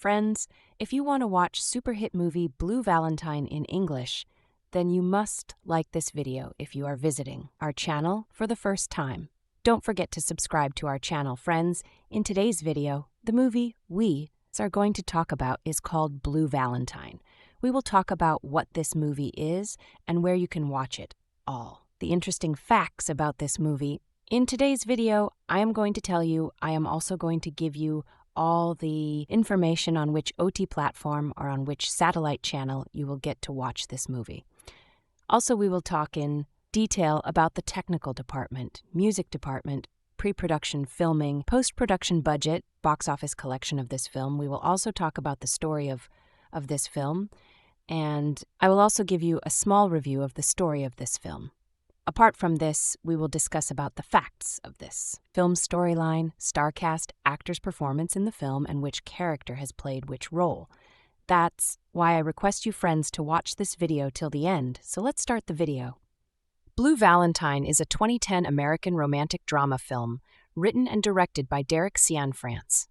Friends, if you want to watch super hit movie Blue Valentine in English, then you must like this video if you are visiting our channel for the first time. Don't forget to subscribe to our channel, friends. In today's video, the movie we are going to talk about is called Blue Valentine. We will talk about what this movie is and where you can watch it all. The interesting facts about this movie. In today's video, I am going to tell you, I am also going to give you all the information on which OT platform or on which satellite channel you will get to watch this movie. Also, we will talk in detail about the technical department, music department, pre-production filming, post-production budget, box office collection of this film. We will also talk about the story of this film, and I will also give you a small review of the story of this film. Apart from this, we will discuss about the facts of this film storyline, star cast, actor's performance in the film, and which character has played which role. That's why I request you friends to watch this video till the end, so let's start the video. Blue Valentine is a 2010 American romantic drama film written and directed by Cianfrance.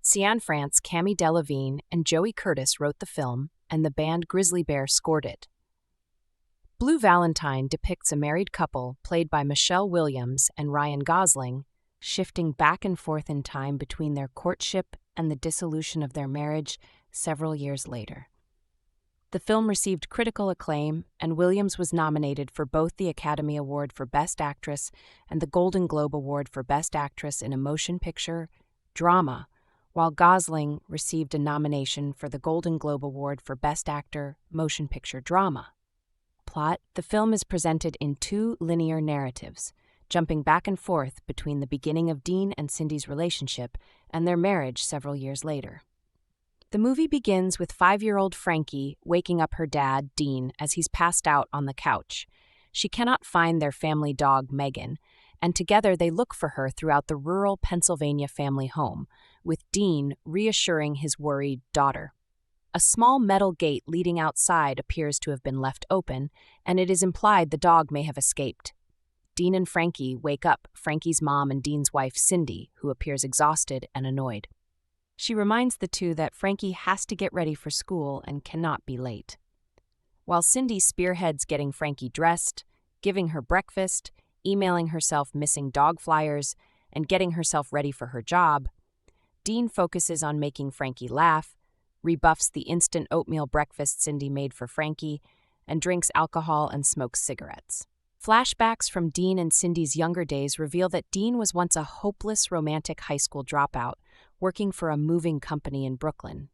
Cianfrance, Cami, Delavigne, and Joey Curtis wrote the film, and the band Grizzly Bear scored it. Blue Valentine depicts a married couple played by Michelle Williams and Ryan Gosling, shifting back and forth in time between their courtship and the dissolution of their marriage several years later. The film received critical acclaim, and Williams was nominated for both the Academy Award for Best Actress and the Golden Globe Award for Best Actress in a Motion Picture Drama, while Gosling received a nomination for the Golden Globe Award for Best Actor Motion Picture Drama. Plot: the film is presented in two linear narratives, jumping back and forth between the beginning of Dean and Cindy's relationship and their marriage several years later. The movie begins with 5-year-old Frankie waking up her dad, Dean, as he's passed out on the couch. She cannot find their family dog, Megan, and together they look for her throughout the rural Pennsylvania family home, with Dean reassuring his worried daughter. A small metal gate leading outside appears to have been left open, and it is implied the dog may have escaped. Dean and Frankie wake up Frankie's mom and Dean's wife, Cindy, who appears exhausted and annoyed. She reminds the two that Frankie has to get ready for school and cannot be late. While Cindy spearheads getting Frankie dressed, giving her breakfast, emailing herself missing dog flyers, and getting herself ready for her job, Dean focuses on making Frankie laugh, rebuffs the instant oatmeal breakfast Cindy made for Frankie, and drinks alcohol and smokes cigarettes. Flashbacks from Dean and Cindy's younger days reveal that Dean was once a hopeless romantic high school dropout, working for a moving company in Brooklyn.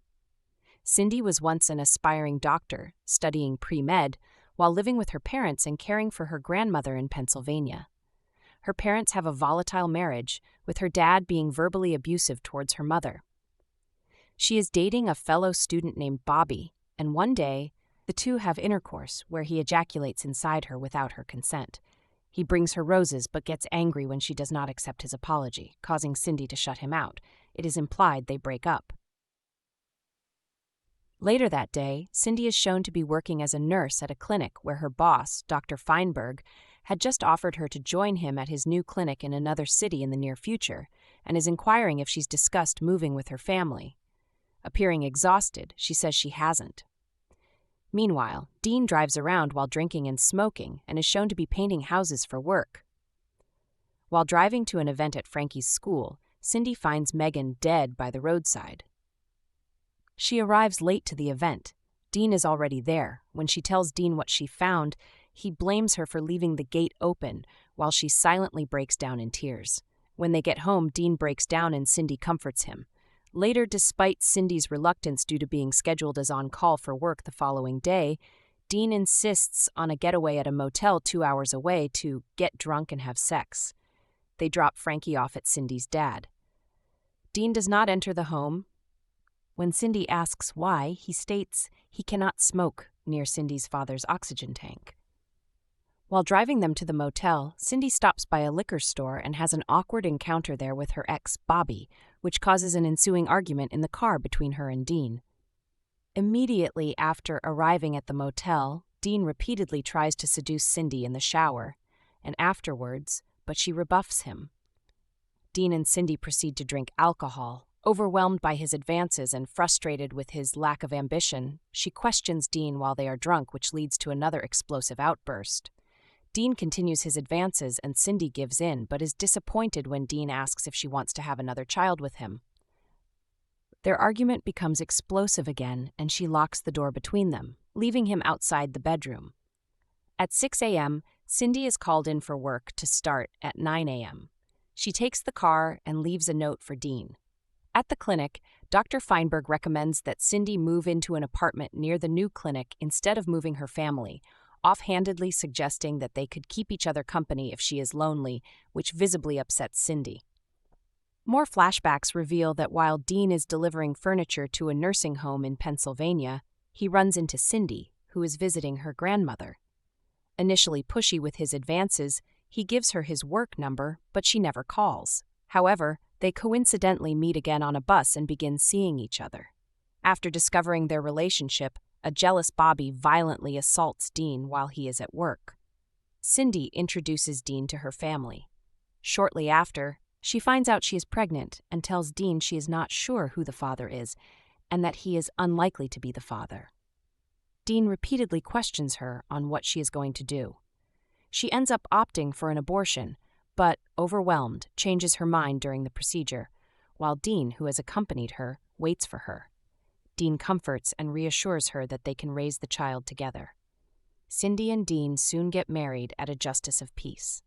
Cindy was once an aspiring doctor, studying pre-med, while living with her parents and caring for her grandmother in Pennsylvania. Her parents have a volatile marriage, with her dad being verbally abusive towards her mother. She is dating a fellow student named Bobby, and one day, the two have intercourse where he ejaculates inside her without her consent. He brings her roses but gets angry when she does not accept his apology, causing Cindy to shut him out. It is implied they break up. Later that day, Cindy is shown to be working as a nurse at a clinic where her boss, Dr. Feinberg, had just offered her to join him at his new clinic in another city in the near future, and is inquiring if she's discussed moving with her family. Appearing exhausted, she says she hasn't. Meanwhile, Dean drives around while drinking and smoking and is shown to be painting houses for work. While driving to an event at Frankie's school, Cindy finds Megan dead by the roadside. She arrives late to the event. Dean is already there. When she tells Dean what she found, he blames her for leaving the gate open while she silently breaks down in tears. When they get home, Dean breaks down and Cindy comforts him. Later, despite Cindy's reluctance due to being scheduled as on-call for work the following day, Dean insists on a getaway at a motel 2 hours away to get drunk and have sex. They drop Frankie off at Cindy's dad. Dean does not enter the home. When Cindy asks why, he states he cannot smoke near Cindy's father's oxygen tank. While driving them to the motel, Cindy stops by a liquor store and has an awkward encounter there with her ex, Bobby, which causes an ensuing argument in the car between her and Dean. Immediately after arriving at the motel, Dean repeatedly tries to seduce Cindy in the shower, and afterwards, but she rebuffs him. Dean and Cindy proceed to drink alcohol, Overwhelmed by his advances and frustrated with his lack of ambition, she questions Dean while they are drunk, which leads to another explosive outburst. Dean continues his advances and Cindy gives in, but is disappointed when Dean asks if she wants to have another child with him. Their argument becomes explosive again, and she locks the door between them, leaving him outside the bedroom. At 6 a.m., Cindy is called in for work to start at 9 a.m. She takes the car and leaves a note for Dean. At the clinic, Dr. Feinberg recommends that Cindy move into an apartment near the new clinic instead of moving her family, offhandedly suggesting that they could keep each other company if she is lonely, which visibly upsets Cindy. More flashbacks reveal that while Dean is delivering furniture to a nursing home in Pennsylvania, he runs into Cindy, who is visiting her grandmother. Initially pushy with his advances, he gives her his work number, but she never calls. However, they coincidentally meet again on a bus and begin seeing each other. After discovering their relationship, a jealous Bobby violently assaults Dean while he is at work. Cindy introduces Dean to her family. Shortly after, she finds out she is pregnant and tells Dean she is not sure who the father is and that he is unlikely to be the father. Dean repeatedly questions her on what she is going to do. She ends up opting for an abortion, but, overwhelmed, changes her mind during the procedure, while Dean, who has accompanied her, waits for her. Dean comforts and reassures her that they can raise the child together. Cindy and Dean soon get married at a justice of peace.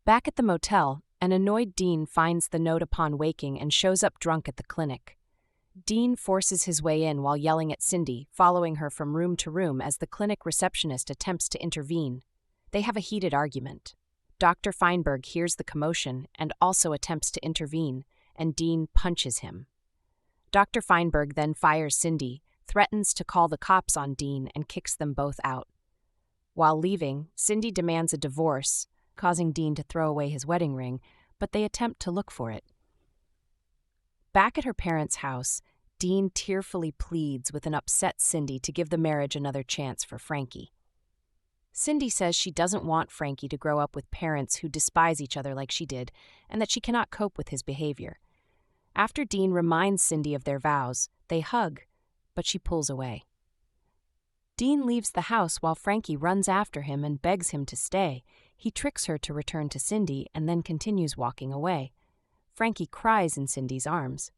Back at the motel, an annoyed Dean finds the note upon waking and shows up drunk at the clinic. Dean forces his way in while yelling at Cindy, following her from room to room as the clinic receptionist attempts to intervene. They have a heated argument. Dr. Feinberg hears the commotion and also attempts to intervene, and Dean punches him. Dr. Feinberg then fires Cindy, threatens to call the cops on Dean, and kicks them both out. While leaving, Cindy demands a divorce, causing Dean to throw away his wedding ring, but they attempt to look for it. Back at her parents' house, Dean tearfully pleads with an upset Cindy to give the marriage another chance for Frankie. Cindy says she doesn't want Frankie to grow up with parents who despise each other like she did, and that she cannot cope with his behavior. After Dean reminds Cindy of their vows, they hug, but she pulls away. Dean leaves the house while Frankie runs after him and begs him to stay. He tricks her to return to Cindy and then continues walking away. Frankie cries in Cindy's arms.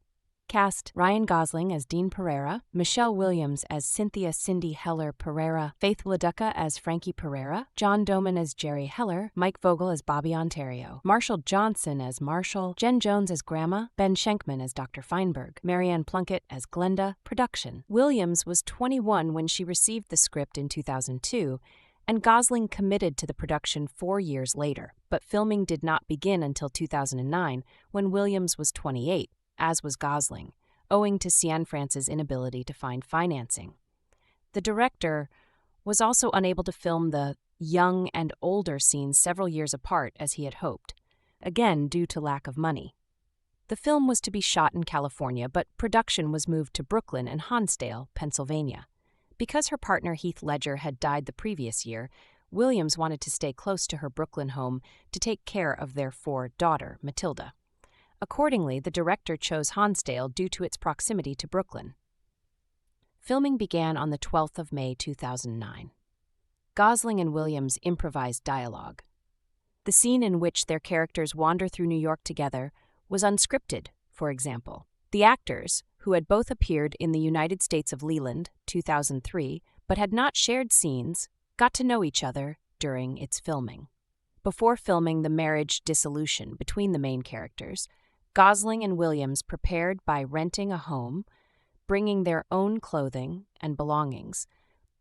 Cast Ryan Gosling as Dean Pereira, Michelle Williams as Cynthia Cindy Heller Pereira, Faith Wladyka as Frankie Pereira, John Doman as Jerry Heller, Mike Vogel as Bobby Ontario, Marshall Johnson as Marshall, Jen Jones as Grandma, Ben Schenkman as Dr. Feinberg, Marianne Plunkett as Glenda. Production. Williams was 21 when she received the script in 2002, and Gosling committed to the production 4 years later, but filming did not begin until 2009, when Williams was 28. As was Gosling, owing to Cianfrance's inability to find financing. The director was also unable to film the young and older scenes several years apart as he had hoped, again due to lack of money. The film was to be shot in California, but production was moved to Brooklyn and Hansdale, Pennsylvania. Because her partner Heath Ledger had died the previous year, Williams wanted to stay close to her Brooklyn home to take care of their daughter, Matilda. Accordingly, the director chose Hansdale due to its proximity to Brooklyn. Filming began on the 12th of May 2009. Gosling and Williams improvised dialogue. The scene in which their characters wander through New York together was unscripted, for example. The actors, who had both appeared in the United States of Leland, 2003, but had not shared scenes, got to know each other during its filming. Before filming the marriage dissolution between the main characters, Gosling and Williams prepared by renting a home, bringing their own clothing and belongings,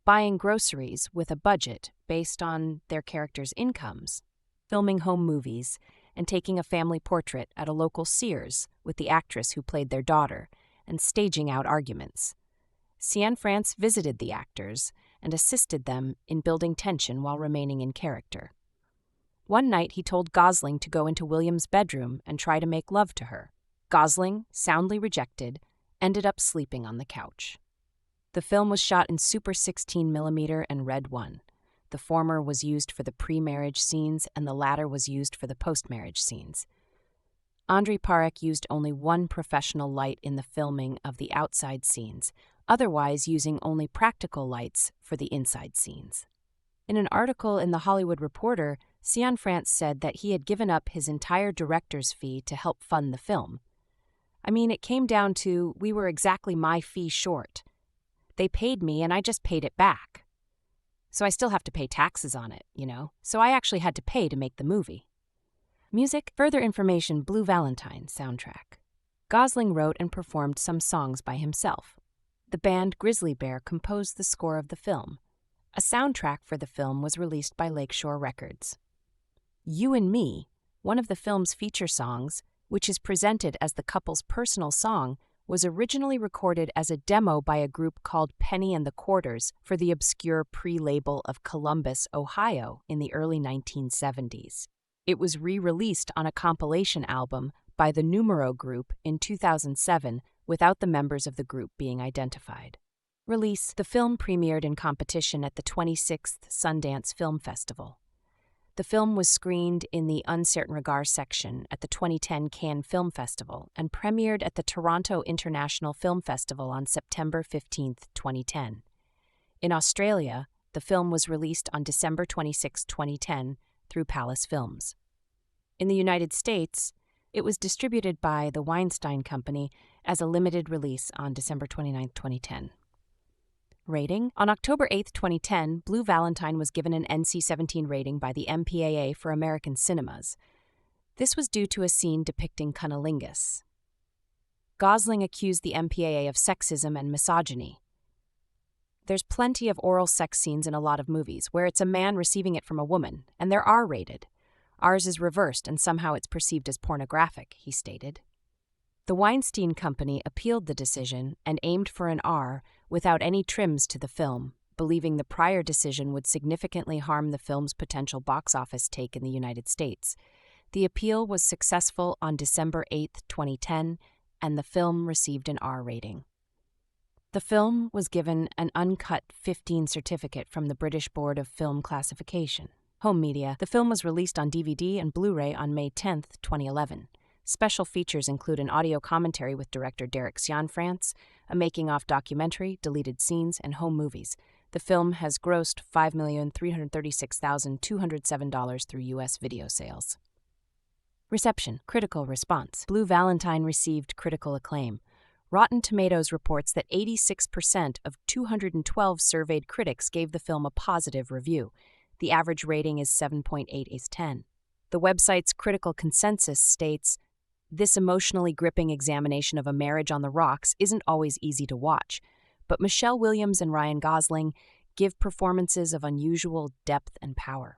buying groceries with a budget based on their characters' incomes, filming home movies, and taking a family portrait at a local Sears with the actress who played their daughter, and staging out arguments. Cianfrance visited the actors and assisted them in building tension while remaining in character. One night he told Gosling to go into Williams' bedroom and try to make love to her. Gosling, soundly rejected, ended up sleeping on the couch. The film was shot in Super 16mm and Red 1. The former was used for the pre-marriage scenes and the latter was used for the post-marriage scenes. Andrei Parek used only one professional light in the filming of the outside scenes, otherwise using only practical lights for the inside scenes. In an article in The Hollywood Reporter, Cianfrance said that he had given up his entire director's fee to help fund the film. I mean, it came down to we were exactly my fee short. They paid me and I just paid it back. So I still have to pay taxes on it, So I actually had to pay to make the movie. Music, further information, Blue Valentine soundtrack. Gosling wrote and performed some songs by himself. The band Grizzly Bear composed the score of the film. A soundtrack for the film was released by Lakeshore Records. You and Me, one of the film's feature songs, which is presented as the couple's personal song, was originally recorded as a demo by a group called Penny and the Quarters for the obscure pre-label of Columbus, Ohio in the early 1970s. It was re-released on a compilation album by the Numero Group in 2007 without the members of the group being identified. Release: the film premiered in competition at the 26th Sundance Film Festival. The film was screened in the Uncertain Regard section at the 2010 Cannes Film Festival and premiered at the Toronto International Film Festival on September 15, 2010. In Australia, the film was released on December 26, 2010, through Palace Films. In the United States, it was distributed by the Weinstein Company as a limited release on December 29, 2010. Rating: on October 8, 2010, Blue Valentine was given an NC-17 rating by the MPAA for American cinemas. This was due to a scene depicting cunnilingus. Gosling accused the MPAA of sexism and misogyny. There's plenty of oral sex scenes in a lot of movies where it's a man receiving it from a woman, and they're R-rated. Ours is reversed and somehow it's perceived as pornographic, he stated. The Weinstein Company appealed the decision and aimed for an R without any trims to the film, believing the prior decision would significantly harm the film's potential box office take in the United States. The appeal was successful on December 8, 2010, and the film received an R rating. The film was given an uncut 15 certificate from the British Board of Film Classification. Home media: the film was released on DVD and Blu-ray on May 10, 2011. Special features include an audio commentary with director Derek Cianfrance, a making-of documentary, deleted scenes, and home movies. The film has grossed $5,336,207 through U.S. video sales. Reception: critical response. Blue Valentine received critical acclaim. Rotten Tomatoes reports that 86% of 212 surveyed critics gave the film a positive review. The average rating is 7.8/10. The website's critical consensus states, "This emotionally gripping examination of a marriage on the rocks isn't always easy to watch, but Michelle Williams and Ryan Gosling give performances of unusual depth and power."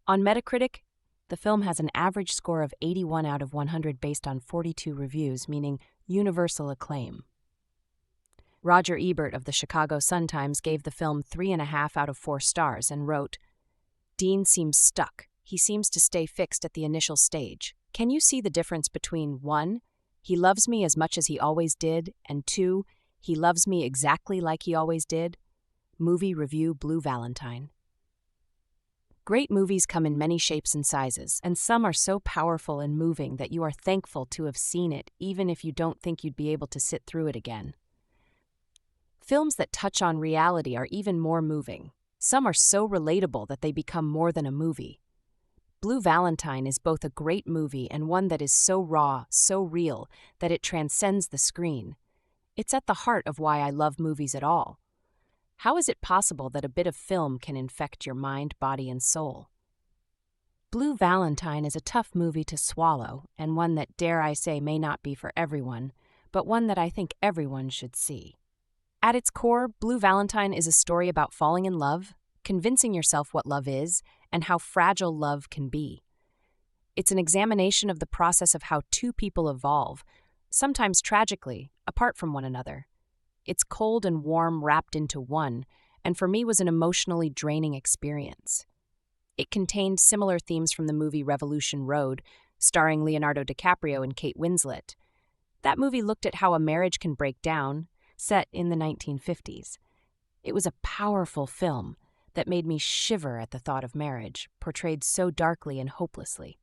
On Metacritic, the film has an average score of 81 out of 100 based on 42 reviews, meaning universal acclaim. Roger Ebert of the Chicago Sun-Times gave the film 3.5 out of 4 stars and wrote, "Dean seems stuck. He seems to stay fixed at the initial stage. Can you see the difference between 1, he loves me as much as he always did, and 2, he loves me exactly like he always did?" Movie review: Blue Valentine. Great movies come in many shapes and sizes, and some are so powerful and moving that you are thankful to have seen it, even if you don't think you'd be able to sit through it again. Films that touch on reality are even more moving. Some are so relatable that they become more than a movie. Blue Valentine is both a great movie and one that is so raw, so real, that it transcends the screen. It's at the heart of why I love movies at all. How is it possible that a bit of film can infect your mind, body, and soul? Blue Valentine is a tough movie to swallow, and one that, dare I say, may not be for everyone, but one that I think everyone should see. At its core, Blue Valentine is a story about falling in love, convincing yourself what love is, and how fragile love can be. It's an examination of the process of how two people evolve, sometimes tragically, apart from one another. It's cold and warm wrapped into one, and for me was an emotionally draining experience. It contained similar themes from the movie Revolution Road, starring Leonardo DiCaprio and Kate Winslet. That movie looked at how a marriage can break down, set in the 1950s. It was a powerful film that made me shiver at the thought of marriage, portrayed so darkly and hopelessly.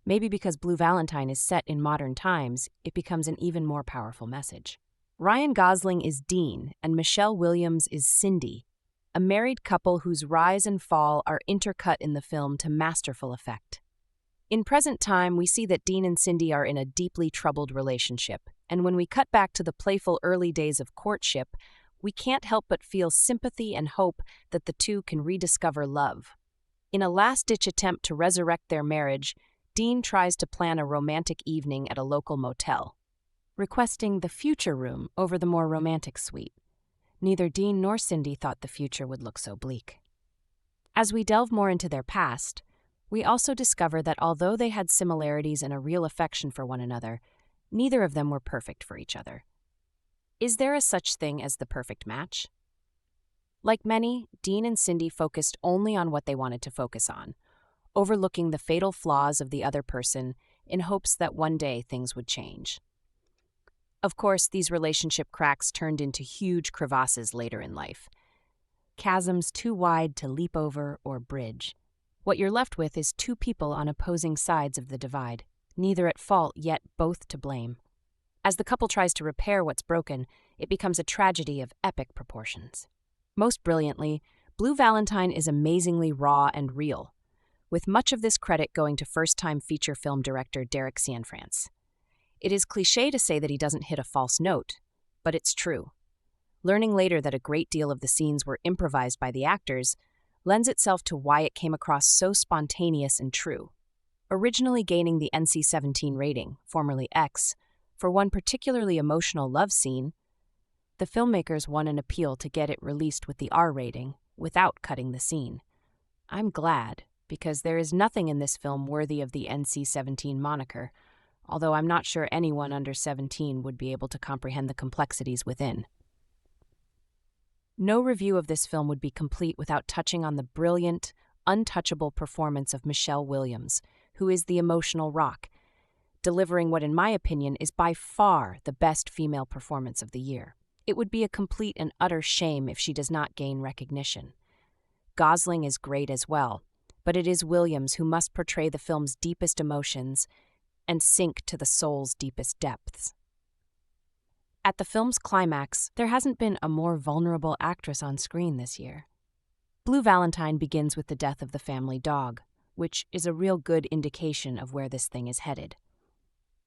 Maybe because Blue Valentine is set in modern times, it becomes an even more powerful message. Ryan Gosling is Dean, and Michelle Williams is Cindy, a married couple whose rise and fall are intercut in the film to masterful effect. In present time, we see that Dean and Cindy are in a deeply troubled relationship, and when we cut back to the playful early days of courtship, we can't help but feel sympathy and hope that the two can rediscover love. In a last-ditch attempt to resurrect their marriage, Dean tries to plan a romantic evening at a local motel, requesting the future room over the more romantic suite. Neither Dean nor Cindy thought the future would look so bleak. As we delve more into their past, we also discover that although they had similarities and a real affection for one another, neither of them were perfect for each other. Is there a such thing as the perfect match? Like many, Dean and Cindy focused only on what they wanted to focus on, overlooking the fatal flaws of the other person in hopes that one day things would change. Of course, these relationship cracks turned into huge crevasses later in life, chasms too wide to leap over or bridge. What you're left with is two people on opposing sides of the divide, neither at fault yet both to blame. As the couple tries to repair what's broken, it becomes a tragedy of epic proportions. Most brilliantly, Blue Valentine is amazingly raw and real, with much of this credit going to first-time feature film director Derek Cianfrance. It is cliché to say that he doesn't hit a false note, but it's true. Learning later that a great deal of the scenes were improvised by the actors lends itself to why it came across so spontaneous and true. Originally gaining the NC-17 rating, formerly X, for one particularly emotional love scene, the filmmakers won an appeal to get it released with the R rating without cutting the scene. I'm glad, because there is nothing in this film worthy of the NC-17 moniker, although I'm not sure anyone under 17 would be able to comprehend the complexities within. No review of this film would be complete without touching on the brilliant, untouchable performance of Michelle Williams, who is the emotional rock, delivering what in my opinion is by far the best female performance of the year. It would be a complete and utter shame if she does not gain recognition. Gosling is great as well, but it is Williams who must portray the film's deepest emotions and sink to the soul's deepest depths. At the film's climax, there hasn't been a more vulnerable actress on screen this year. Blue Valentine begins with the death of the family dog, which is a real good indication of where this thing is headed.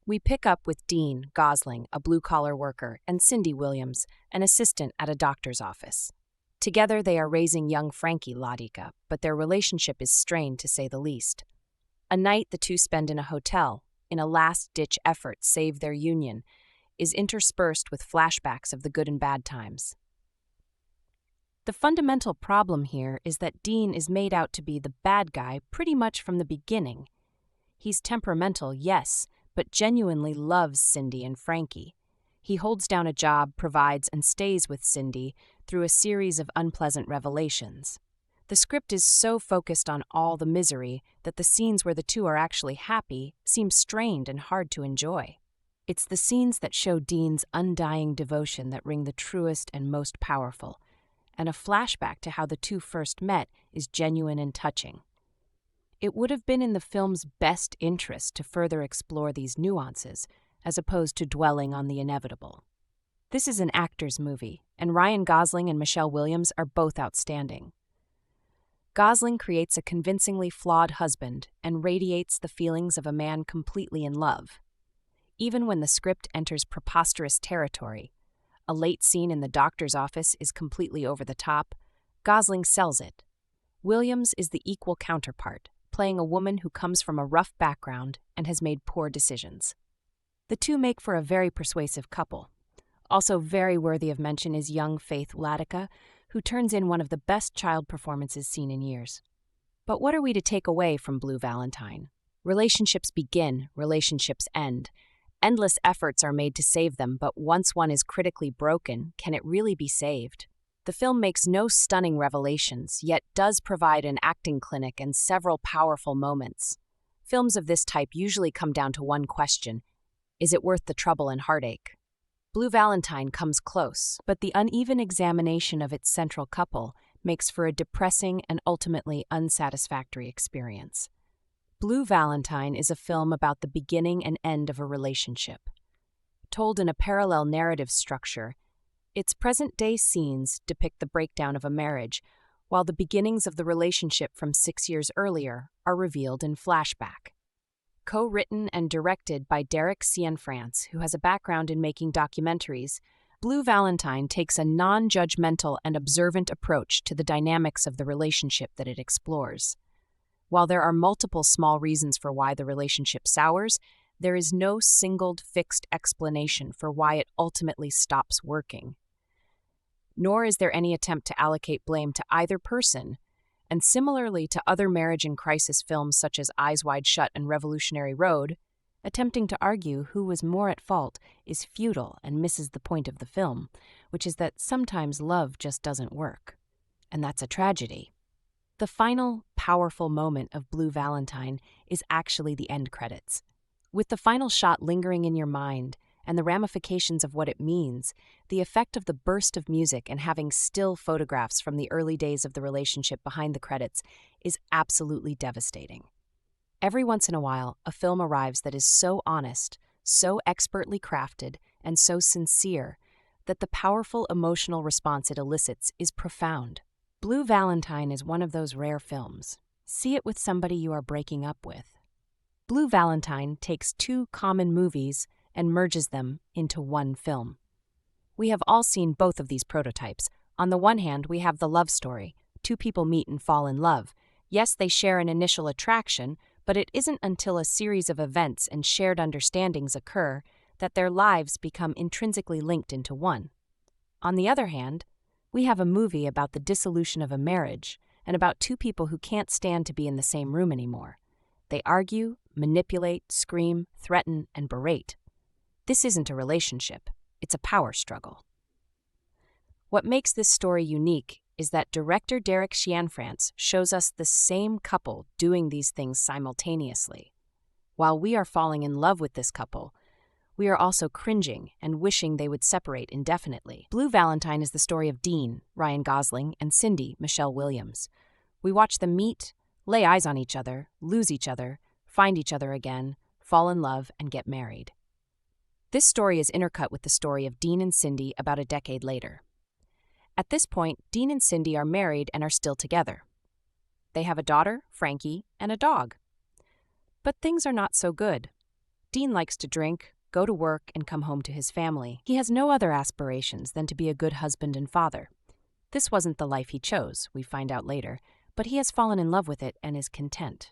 We pick up with Dean, Gosling, a blue-collar worker, and Cindy Williams, an assistant at a doctor's office. Together they are raising young Frankie Wladyka, but their relationship is strained to say the least. A night the two spend in a hotel, in a last-ditch effort to save their union, is interspersed with flashbacks of the good and bad times. The fundamental problem here is that Dean is made out to be the bad guy pretty much from the beginning. He's temperamental, yes, but genuinely loves Cindy and Frankie. He holds down a job, provides, and stays with Cindy through a series of unpleasant revelations. The script is so focused on all the misery that the scenes where the two are actually happy seem strained and hard to enjoy. It's the scenes that show Dean's undying devotion that ring the truest and most powerful, and a flashback to how the two first met is genuine and touching. It would have been in the film's best interest to further explore these nuances, as opposed to dwelling on the inevitable. This is an actor's movie, and Ryan Gosling and Michelle Williams are both outstanding. Gosling creates a convincingly flawed husband and radiates the feelings of a man completely in love. Even when the script enters preposterous territory, a late scene in the doctor's office is completely over the top, Gosling sells it. Williams is the equal counterpart, playing a woman who comes from a rough background and has made poor decisions. The two make for a very persuasive couple. Also very worthy of mention is young Faith Wladyka, who turns in one of the best child performances seen in years. But what are we to take away from Blue Valentine? Relationships begin, relationships end. Endless efforts are made to save them, but once one is critically broken, can it really be saved? The film makes no stunning revelations, yet does provide an acting clinic and several powerful moments. Films of this type usually come down to one question: is it worth the trouble and heartache? Blue Valentine comes close, but the uneven examination of its central couple makes for a depressing and ultimately unsatisfactory experience. Blue Valentine is a film about the beginning and end of a relationship. Told in a parallel narrative structure, its present-day scenes depict the breakdown of a marriage, while the beginnings of the relationship from 6 years earlier are revealed in flashback. Co-written and directed by Cianfrance, who has a background in making documentaries, Blue Valentine takes a non-judgmental and observant approach to the dynamics of the relationship that it explores. While there are multiple small reasons for why the relationship sours, there is no single fixed explanation for why it ultimately stops working. Nor is there any attempt to allocate blame to either person, and similarly to other marriage and crisis films such as Eyes Wide Shut and Revolutionary Road, attempting to argue who was more at fault is futile and misses the point of the film, which is that sometimes love just doesn't work. And that's a tragedy. The final, powerful moment of Blue Valentine is actually the end credits. With the final shot lingering in your mind and the ramifications of what it means, the effect of the burst of music and having still photographs from the early days of the relationship behind the credits is absolutely devastating. Every once in a while, a film arrives that is so honest, so expertly crafted, and so sincere that the powerful emotional response it elicits is profound. Blue Valentine is one of those rare films. See it with somebody you are breaking up with. Blue Valentine takes two common movies and merges them into one film. We have all seen both of these prototypes. On the one hand, we have the love story. Two people meet and fall in love. Yes, they share an initial attraction, but it isn't until a series of events and shared understandings occur that their lives become intrinsically linked into one. On the other hand, we have a movie about the dissolution of a marriage and about two people who can't stand to be in the same room anymore. They argue, manipulate, scream, threaten, and berate. This isn't a relationship, it's a power struggle. What makes this story unique is that director Cianfrance shows us the same couple doing these things simultaneously. While we are falling in love with this couple, we are also cringing and wishing they would separate indefinitely. Blue Valentine is the story of Dean, Ryan Gosling, and Cindy, Michelle Williams. We watch them meet, lay eyes on each other, lose each other, find each other again, fall in love, and get married. This story is intercut with the story of Dean and Cindy about a decade later. At this point, Dean and Cindy are married and are still together. They have a daughter, Frankie, and a dog. But things are not so good. Dean likes to drink, go to work, and come home to his family. He has no other aspirations than to be a good husband and father. This wasn't the life he chose, we find out later, but he has fallen in love with it and is content.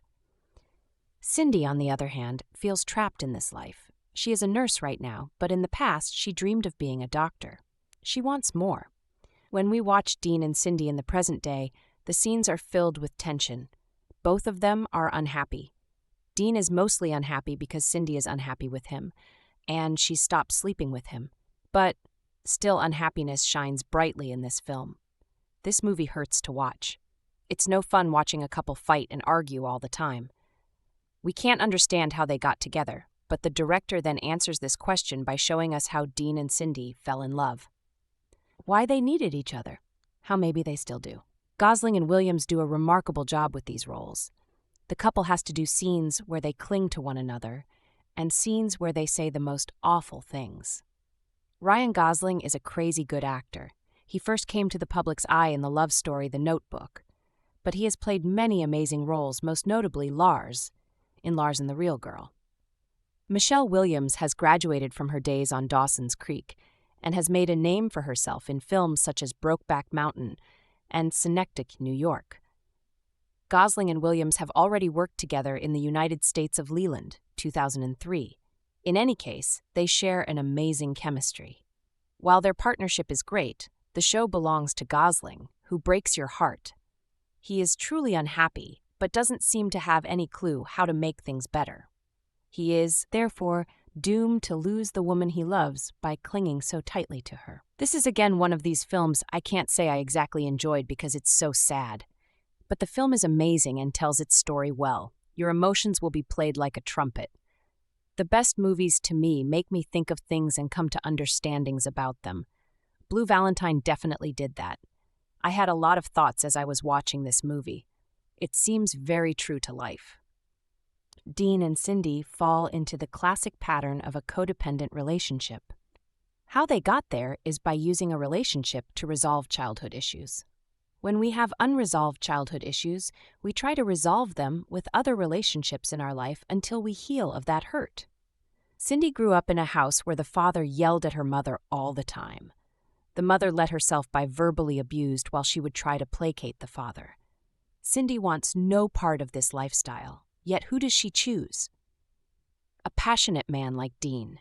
Cindy, on the other hand, feels trapped in this life. She is a nurse right now, but in the past she dreamed of being a doctor. She wants more. When we watch Dean and Cindy in the present day, the scenes are filled with tension. Both of them are unhappy. Dean is mostly unhappy because Cindy is unhappy with him, and she stopped sleeping with him. But still, unhappiness shines brightly in this film. This movie hurts to watch. It's no fun watching a couple fight and argue all the time. We can't understand how they got together, but the director then answers this question by showing us how Dean and Cindy fell in love. Why they needed each other, how maybe they still do. Gosling and Williams do a remarkable job with these roles. The couple has to do scenes where they cling to one another, and scenes where they say the most awful things. Ryan Gosling is a crazy good actor. He first came to the public's eye in the love story The Notebook, but he has played many amazing roles, most notably Lars, in Lars and the Real Girl. Michelle Williams has graduated from her days on Dawson's Creek and has made a name for herself in films such as Brokeback Mountain and Synecdoche, New York. Gosling and Williams have already worked together in The United States of Leland, 2003. In any case, they share an amazing chemistry. While their partnership is great, the show belongs to Gosling, who breaks your heart. He is truly unhappy, but doesn't seem to have any clue how to make things better. He is, therefore, doomed to lose the woman he loves by clinging so tightly to her. This is again one of these films I can't say I exactly enjoyed because it's so sad. But the film is amazing and tells its story well. Your emotions will be played like a trumpet. The best movies to me make me think of things and come to understandings about them. Blue Valentine definitely did that. I had a lot of thoughts as I was watching this movie. It seems very true to life. Dean and Cindy fall into the classic pattern of a codependent relationship. How they got there is by using a relationship to resolve childhood issues. When we have unresolved childhood issues, we try to resolve them with other relationships in our life until we heal of that hurt. Cindy grew up in a house where the father yelled at her mother all the time. The mother let herself be verbally abused while she would try to placate the father. Cindy wants no part of this lifestyle, yet who does she choose? A passionate man like Dean.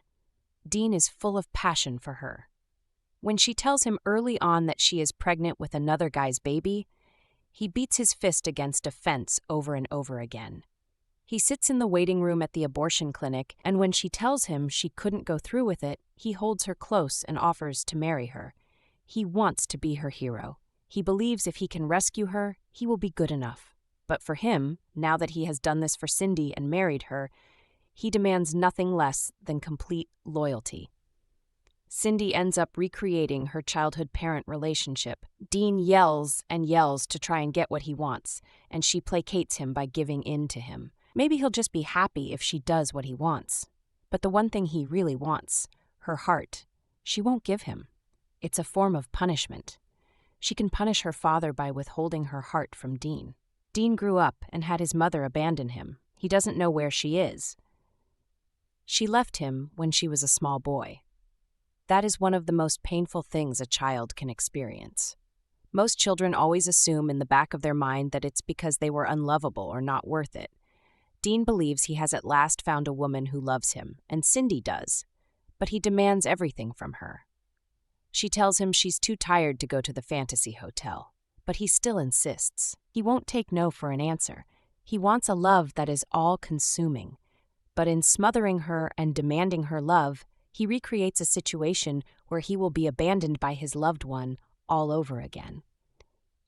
Dean is full of passion for her. When she tells him early on that she is pregnant with another guy's baby, he beats his fist against a fence over and over again. He sits in the waiting room at the abortion clinic, and when she tells him she couldn't go through with it, he holds her close and offers to marry her. He wants to be her hero. He believes if he can rescue her, he will be good enough. But for him, now that he has done this for Cindy and married her, he demands nothing less than complete loyalty. Cindy ends up recreating her childhood parent relationship. Dean yells and yells to try and get what he wants, and she placates him by giving in to him. Maybe he'll just be happy if she does what he wants. But the one thing he really wants, her heart, she won't give him. It's a form of punishment. She can punish her father by withholding her heart from Dean. Dean grew up and had his mother abandon him. He doesn't know where she is. She left him when she was a small boy. That is one of the most painful things a child can experience. Most children always assume in the back of their mind that it's because they were unlovable or not worth it. Dean believes he has at last found a woman who loves him, and Cindy does, but he demands everything from her. She tells him she's too tired to go to the fantasy hotel, but he still insists. He won't take no for an answer. He wants a love that is all-consuming. But in smothering her and demanding her love, he recreates a situation where he will be abandoned by his loved one all over again.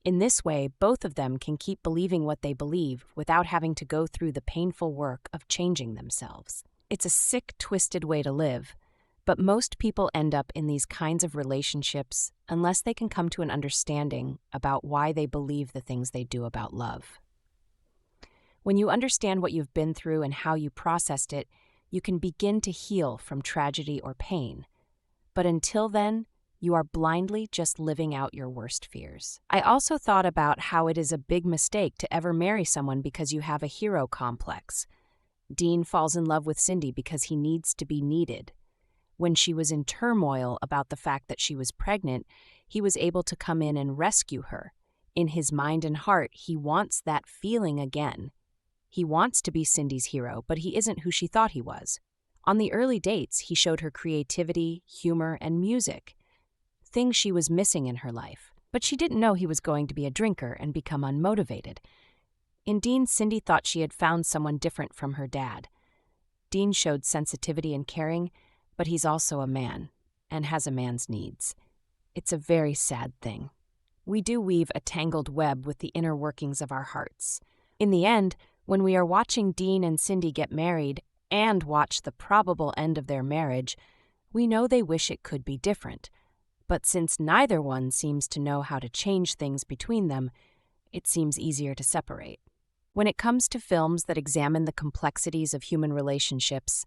In this way, both of them can keep believing what they believe without having to go through the painful work of changing themselves. It's a sick, twisted way to live, but most people end up in these kinds of relationships unless they can come to an understanding about why they believe the things they do about love. When you understand what you've been through and how you processed it, you can begin to heal from tragedy or pain. But until then, you are blindly just living out your worst fears. I also thought about how it is a big mistake to ever marry someone because you have a hero complex. Dean falls in love with Cindy because he needs to be needed. When she was in turmoil about the fact that she was pregnant, he was able to come in and rescue her. In his mind and heart, he wants that feeling again. He wants to be Cindy's hero, but he isn't who she thought he was. On the early dates, he showed her creativity, humor, and music, things she was missing in her life. But she didn't know he was going to be a drinker and become unmotivated. In Dean, Cindy thought she had found someone different from her dad. Dean showed sensitivity and caring, but he's also a man and has a man's needs. It's a very sad thing. We do weave a tangled web with the inner workings of our hearts. In the end, when we are watching Dean and Cindy get married and watch the probable end of their marriage, we know they wish it could be different. But since neither one seems to know how to change things between them, it seems easier to separate. When it comes to films that examine the complexities of human relationships,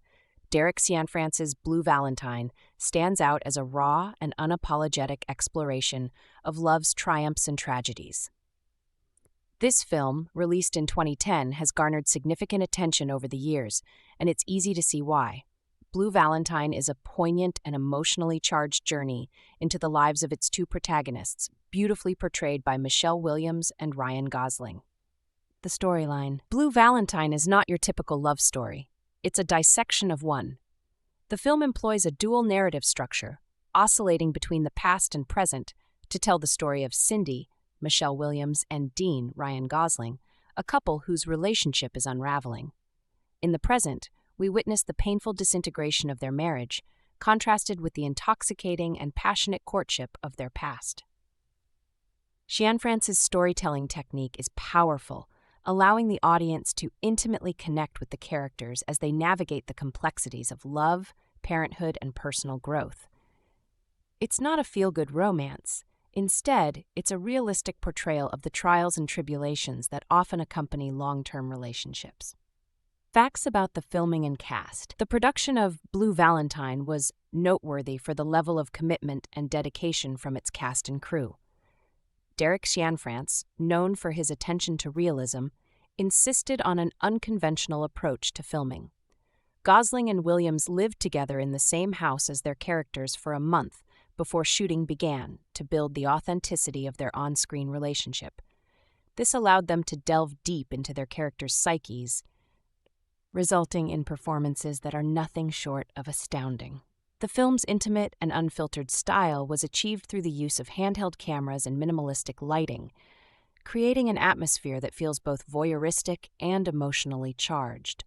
Derek Cianfrance's Blue Valentine stands out as a raw and unapologetic exploration of love's triumphs and tragedies. This film, released in 2010, has garnered significant attention over the years, and it's easy to see why. Blue Valentine is a poignant and emotionally charged journey into the lives of its two protagonists, beautifully portrayed by Michelle Williams and Ryan Gosling. The storyline. Blue Valentine is not your typical love story. It's a dissection of one. The film employs a dual narrative structure, oscillating between the past and present, to tell the story of Cindy, Michelle Williams, and Dean, Ryan Gosling, a couple whose relationship is unraveling. In the present, we witness the painful disintegration of their marriage, contrasted with the intoxicating and passionate courtship of their past. Cianfrance's storytelling technique is powerful, allowing the audience to intimately connect with the characters as they navigate the complexities of love, parenthood, and personal growth. It's not a feel-good romance. Instead, it's a realistic portrayal of the trials and tribulations that often accompany long-term relationships. Facts about the filming and cast. The production of Blue Valentine was noteworthy for the level of commitment and dedication from its cast and crew. Cianfrance, known for his attention to realism, insisted on an unconventional approach to filming. Gosling and Williams lived together in the same house as their characters for a month before shooting began to build the authenticity of their on-screen relationship. This allowed them to delve deep into their characters' psyches, resulting in performances that are nothing short of astounding. The film's intimate and unfiltered style was achieved through the use of handheld cameras and minimalistic lighting, creating an atmosphere that feels both voyeuristic and emotionally charged.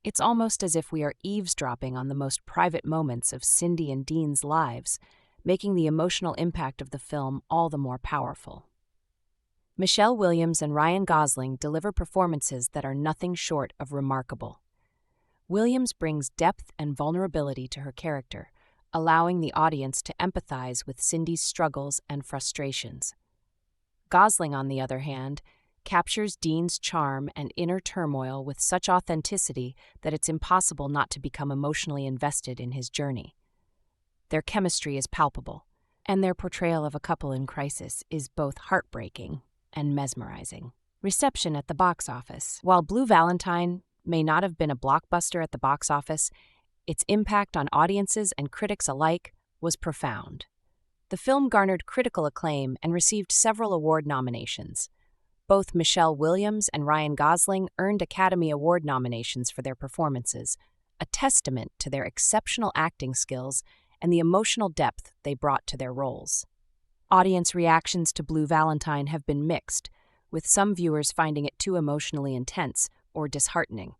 It's almost as if we are eavesdropping on the most private moments of Cindy and Dean's lives, making the emotional impact of the film all the more powerful. Michelle Williams and Ryan Gosling deliver performances that are nothing short of remarkable. Williams brings depth and vulnerability to her character, allowing the audience to empathize with Cindy's struggles and frustrations. Gosling, on the other hand, captures Dean's charm and inner turmoil with such authenticity that it's impossible not to become emotionally invested in his journey. Their chemistry is palpable, and their portrayal of a couple in crisis is both heartbreaking and mesmerizing. Reception at the box office. While Blue Valentine may not have been a blockbuster at the box office, its impact on audiences and critics alike was profound. The film garnered critical acclaim and received several award nominations. Both Michelle Williams and Ryan Gosling earned Academy Award nominations for their performances, a testament to their exceptional acting skills and the emotional depth they brought to their roles. Audience reactions to Blue Valentine have been mixed, with some viewers finding it too emotionally intense or disheartening.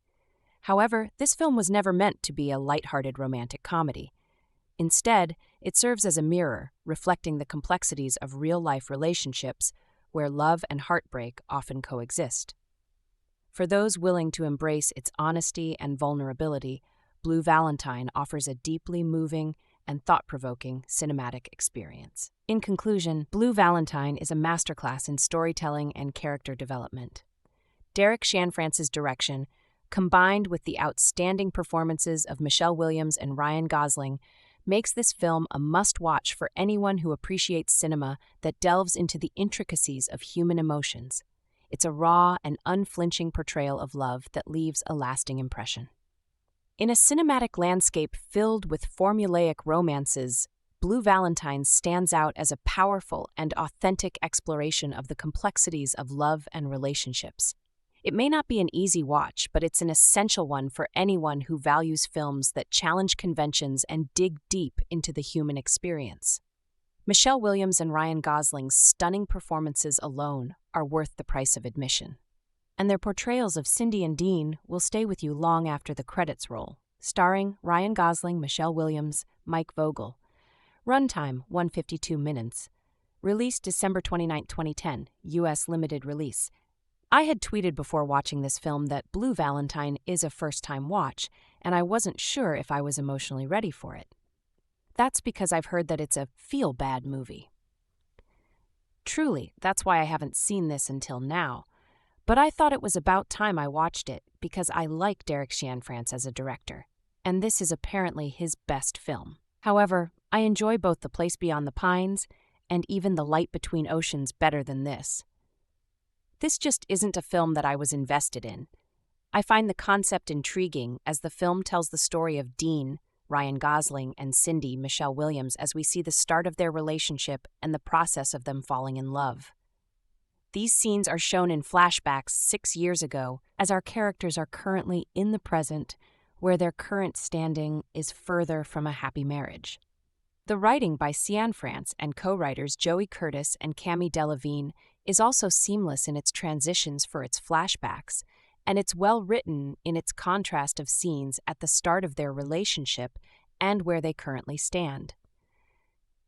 However, this film was never meant to be a lighthearted romantic comedy. Instead, it serves as a mirror, reflecting the complexities of real-life relationships where love and heartbreak often coexist. For those willing to embrace its honesty and vulnerability, Blue Valentine offers a deeply moving and thought-provoking cinematic experience. In conclusion, Blue Valentine is a masterclass in storytelling and character development. Cianfrance's direction, combined with the outstanding performances of Michelle Williams and Ryan Gosling, makes this film a must-watch for anyone who appreciates cinema that delves into the intricacies of human emotions. It's a raw and unflinching portrayal of love that leaves a lasting impression. In a cinematic landscape filled with formulaic romances, Blue Valentine stands out as a powerful and authentic exploration of the complexities of love and relationships. It may not be an easy watch, but it's an essential one for anyone who values films that challenge conventions and dig deep into the human experience. Michelle Williams and Ryan Gosling's stunning performances alone are worth the price of admission. And their portrayals of Cindy and Dean will stay with you long after the credits roll. Starring Ryan Gosling, Michelle Williams, Mike Vogel. Runtime, 152 minutes. Released December 29, 2010, U.S. limited release. I had tweeted before watching this film that Blue Valentine is a first-time watch, and I wasn't sure if I was emotionally ready for it. That's because I've heard that it's a feel-bad movie. Truly, that's why I haven't seen this until now. But I thought it was about time I watched it because I like Cianfrance as a director, and this is apparently his best film. However, I enjoy both The Place Beyond the Pines and even The Light Between Oceans better than this. This just isn't a film that I was invested in. I find the concept intriguing as the film tells the story of Dean, Ryan Gosling, and Cindy, Michelle Williams, as we see the start of their relationship and the process of them falling in love. These scenes are shown in flashbacks 6 years ago, as our characters are currently in the present, where their current standing is further from a happy marriage. The writing by Cianfrance and co-writers Joey Curtis and Cami Delavigne is also seamless in its transitions for its flashbacks, and it's well written in its contrast of scenes at the start of their relationship and where they currently stand.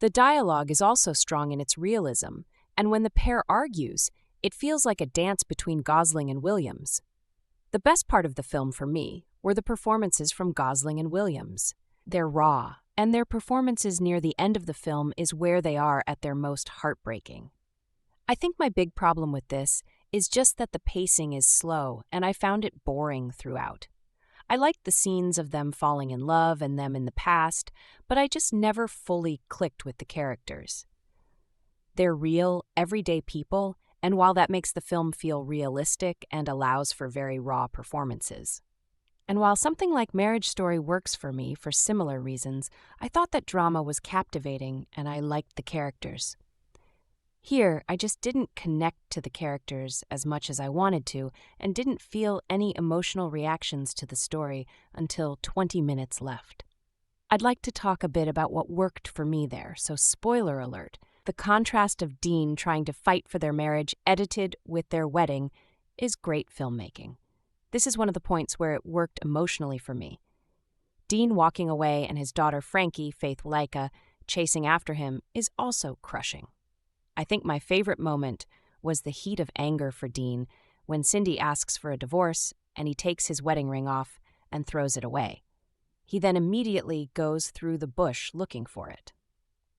The dialogue is also strong in its realism, and when the pair argues, it feels like a dance between Gosling and Williams. The best part of the film for me were the performances from Gosling and Williams. They're raw, and their performances near the end of the film is where they are at their most heartbreaking. I think my big problem with this is just that the pacing is slow, and I found it boring throughout. I liked the scenes of them falling in love and them in the past, but I just never fully clicked with the characters. They're real, everyday people, and while that makes the film feel realistic and allows for very raw performances. And while something like Marriage Story works for me for similar reasons, I thought that drama was captivating and I liked the characters. Here, I just didn't connect to the characters as much as I wanted to and didn't feel any emotional reactions to the story until 20 minutes left. I'd like to talk a bit about what worked for me there, so spoiler alert. The contrast of Dean trying to fight for their marriage, edited with their wedding, is great filmmaking. This is one of the points where it worked emotionally for me. Dean walking away and his daughter Frankie, Faith Wladyka, chasing after him is also crushing. I think my favorite moment was the heat of anger for Dean when Cindy asks for a divorce and he takes his wedding ring off and throws it away. He then immediately goes through the bush looking for it.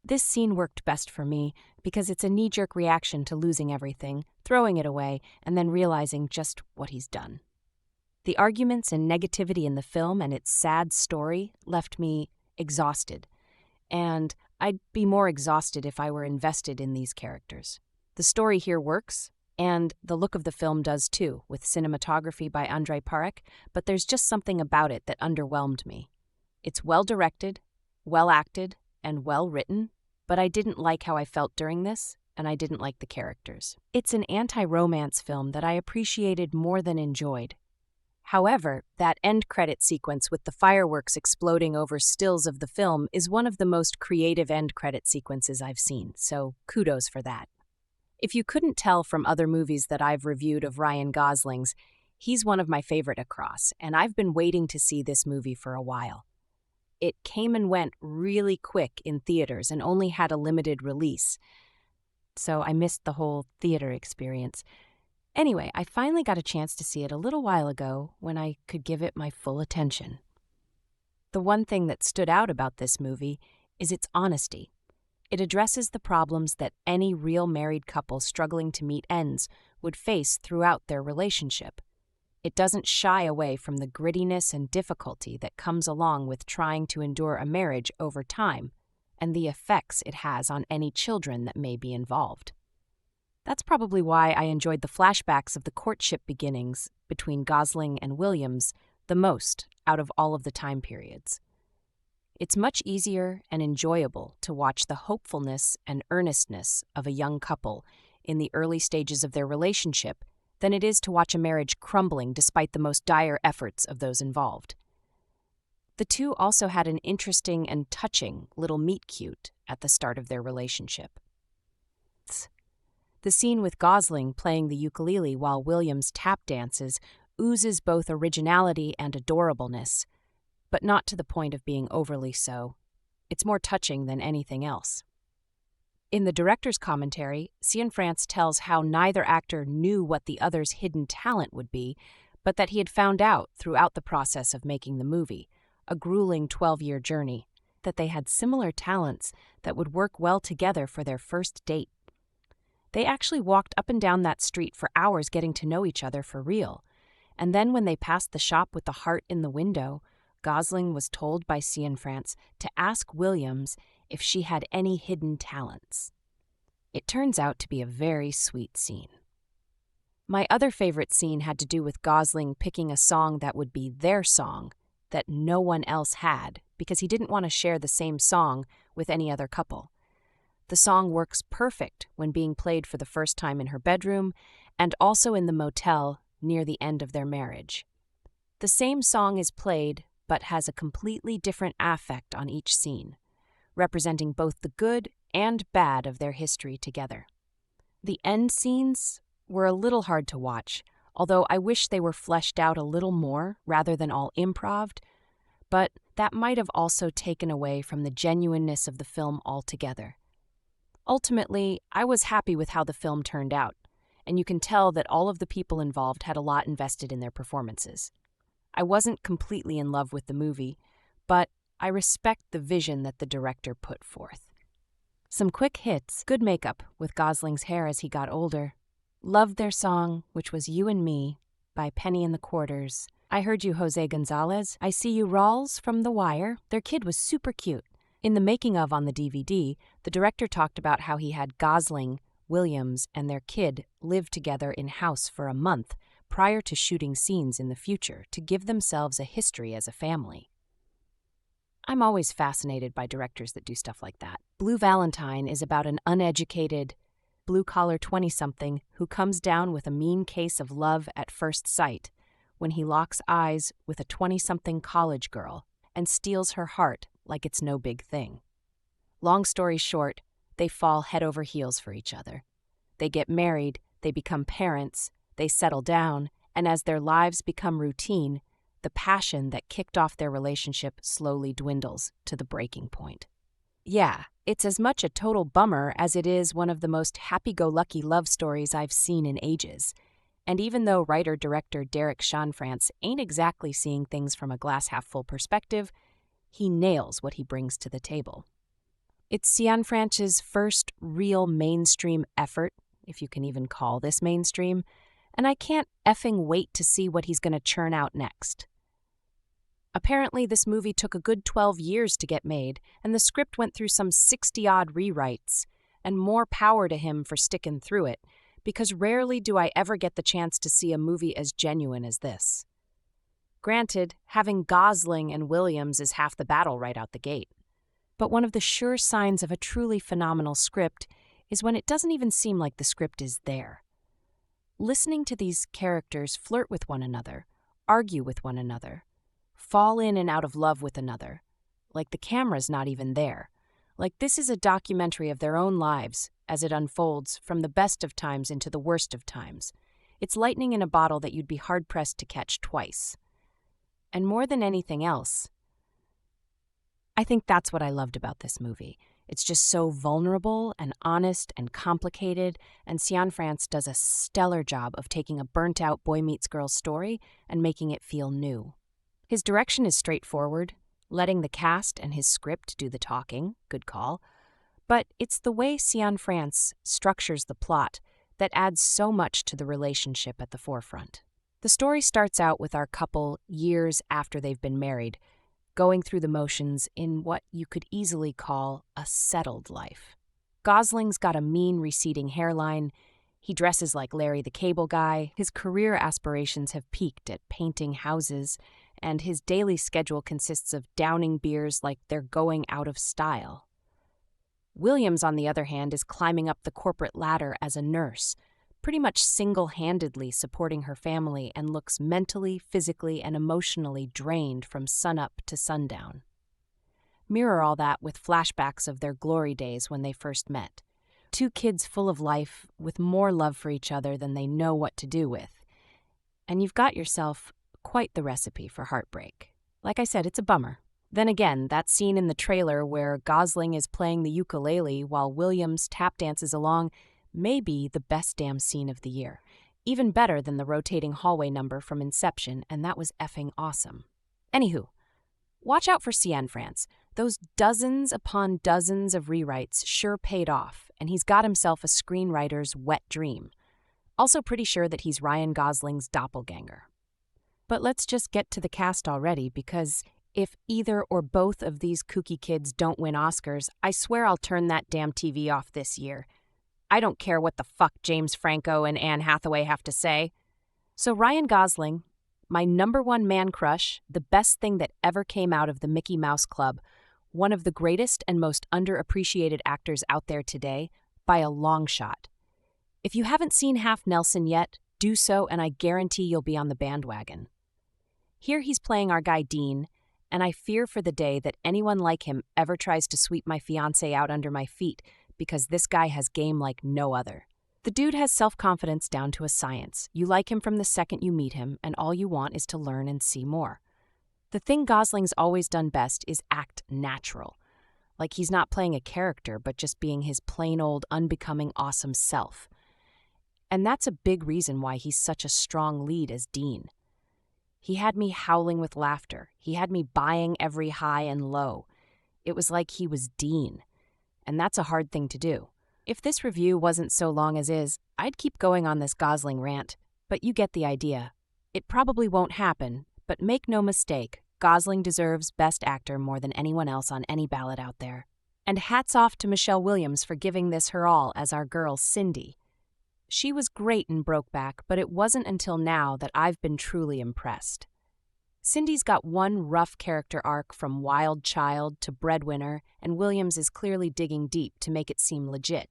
This scene worked best for me because it's a knee-jerk reaction to losing everything, throwing it away, and then realizing just what he's done. The arguments and negativity in the film and its sad story left me exhausted, and I'd be more exhausted if I were invested in these characters. The story here works, and the look of the film does too, with cinematography by Andrei Parek, but there's just something about it that underwhelmed me. It's well-directed, well-acted, and well-written, but I didn't like how I felt during this, and I didn't like the characters. It's an anti-romance film that I appreciated more than enjoyed. However, that end credit sequence with the fireworks exploding over stills of the film is one of the most creative end credit sequences I've seen, so kudos for that. If you couldn't tell from other movies that I've reviewed of Ryan Gosling's, he's one of my favorite across, and I've been waiting to see this movie for a while. It came and went really quick in theaters and only had a limited release, so I missed the whole theater experience. Anyway, I finally got a chance to see it a little while ago when I could give it my full attention. The one thing that stood out about this movie is its honesty. It addresses the problems that any real married couple struggling to meet ends would face throughout their relationship. It doesn't shy away from the grittiness and difficulty that comes along with trying to endure a marriage over time and the effects it has on any children that may be involved. That's probably why I enjoyed the flashbacks of the courtship beginnings between Gosling and Williams the most out of all of the time periods. It's much easier and enjoyable to watch the hopefulness and earnestness of a young couple in the early stages of their relationship than it is to watch a marriage crumbling despite the most dire efforts of those involved. The two also had an interesting and touching little meet-cute at the start of their relationship. The scene with Gosling playing the ukulele while Williams tap dances oozes both originality and adorableness, but not to the point of being overly so. It's more touching than anything else. In the director's commentary, Cianfrance tells how neither actor knew what the other's hidden talent would be, but that he had found out throughout the process of making the movie, a grueling 12-year journey, that they had similar talents that would work well together for their first date. They actually walked up and down that street for hours getting to know each other for real, and then when they passed the shop with the heart in the window, Gosling was told by Cianfrance to ask Williams if she had any hidden talents. It turns out to be a very sweet scene. My other favorite scene had to do with Gosling picking a song that would be their song that no one else had because he didn't want to share the same song with any other couple. The song works perfect when being played for the first time in her bedroom and also in the motel near the end of their marriage. The same song is played but has a completely different affect on each scene, representing both the good and bad of their history together. The end scenes were a little hard to watch, although I wish they were fleshed out a little more rather than all improv'd, but that might have also taken away from the genuineness of the film altogether. Ultimately, I was happy with how the film turned out, and you can tell that all of the people involved had a lot invested in their performances. I wasn't completely in love with the movie, but I respect the vision that the director put forth. Some quick hits, good makeup with Gosling's hair as he got older. Loved their song, which was You and Me by Penny and the Quarters. I heard you, Jose Gonzalez. I see you, Rawls from The Wire. Their kid was super cute. In the making of on the DVD, the director talked about how he had Gosling, Williams, and their kid live together in-house for a month prior to shooting scenes in the future to give themselves a history as a family. I'm always fascinated by directors that do stuff like that. Blue Valentine is about an uneducated, blue-collar 20-something who comes down with a mean case of love at first sight when he locks eyes with a 20-something college girl and steals her heart like it's no big thing. Long story short, they fall head over heels for each other. They get married, they become parents, they settle down, and as their lives become routine, the passion that kicked off their relationship slowly dwindles to the breaking point. Yeah, it's as much a total bummer as it is one of the most happy-go-lucky love stories I've seen in ages. And even though writer-director Derek Cianfrance ain't exactly seeing things from a glass-half-full perspective, he nails what he brings to the table. It's Cianfrance's first real mainstream effort, if you can even call this mainstream, and I can't effing wait to see what he's going to churn out next. Apparently, this movie took a good 12 years to get made, and the script went through some 60-odd rewrites, and more power to him for sticking through it, because rarely do I ever get the chance to see a movie as genuine as this. Granted, having Gosling and Williams is half the battle right out the gate. But one of the sure signs of a truly phenomenal script is when it doesn't even seem like the script is there. Listening to these characters flirt with one another, argue with one another, fall in and out of love with another, like the camera's not even there, like this is a documentary of their own lives as it unfolds from the best of times into the worst of times. It's lightning in a bottle that you'd be hard-pressed to catch twice. And more than anything else, I think that's what I loved about this movie. It's just so vulnerable and honest and complicated, and Cianfrance does a stellar job of taking a burnt-out boy meets girl story and making it feel new. His direction is straightforward, letting the cast and his script do the talking, good call, but it's the way Cianfrance structures the plot that adds so much to the relationship at the forefront. The story starts out with our couple years after they've been married, going through the motions in what you could easily call a settled life. Gosling's got a mean receding hairline, he dresses like Larry the Cable Guy, his career aspirations have peaked at painting houses, and his daily schedule consists of downing beers like they're going out of style. Williams, on the other hand, is climbing up the corporate ladder as a nurse, pretty much single-handedly supporting her family and looks mentally, physically, and emotionally drained from sunup to sundown. Mirror all that with flashbacks of their glory days when they first met. Two kids full of life, with more love for each other than they know what to do with. And you've got yourself quite the recipe for heartbreak. Like I said, it's a bummer. Then again, that scene in the trailer where Gosling is playing the ukulele while Williams tap dances along may be the best damn scene of the year. Even better than the rotating hallway number from Inception, and that was effing awesome. Anywho, watch out for Cianfrance. Those dozens upon dozens of rewrites sure paid off, and he's got himself a screenwriter's wet dream. Also pretty sure that he's Ryan Gosling's doppelganger. But let's just get to the cast already, because if either or both of these kooky kids don't win Oscars, I swear I'll turn that damn TV off this year. I don't care what the fuck James Franco and Anne Hathaway have to say. So Ryan Gosling, my #1 man crush, the best thing that ever came out of the Mickey Mouse Club, one of the greatest and most underappreciated actors out there today, by a long shot. If you haven't seen Half Nelson yet, do so and I guarantee you'll be on the bandwagon. Here he's playing our guy Dean, and I fear for the day that anyone like him ever tries to sweep my fiancé out under my feet, because this guy has game like no other. The dude has self-confidence down to a science. You like him from the second you meet him, and all you want is to learn and see more. The thing Gosling's always done best is act natural. Like he's not playing a character, but just being his plain old, unbecoming, awesome self. And that's a big reason why he's such a strong lead as Dean. He had me howling with laughter. He had me buying every high and low. It was like he was Dean. And that's a hard thing to do. If this review wasn't so long as is, I'd keep going on this Gosling rant, but you get the idea. It probably won't happen, But make no mistake, Gosling deserves Best Actor more than anyone else on any ballot out there. And hats off to Michelle Williams for giving this her all as our girl Cindy. She was great in Brokeback, but it wasn't until now that I've been truly impressed. Cindy's got one rough character arc from wild child to breadwinner, and Williams is clearly digging deep to make it seem legit.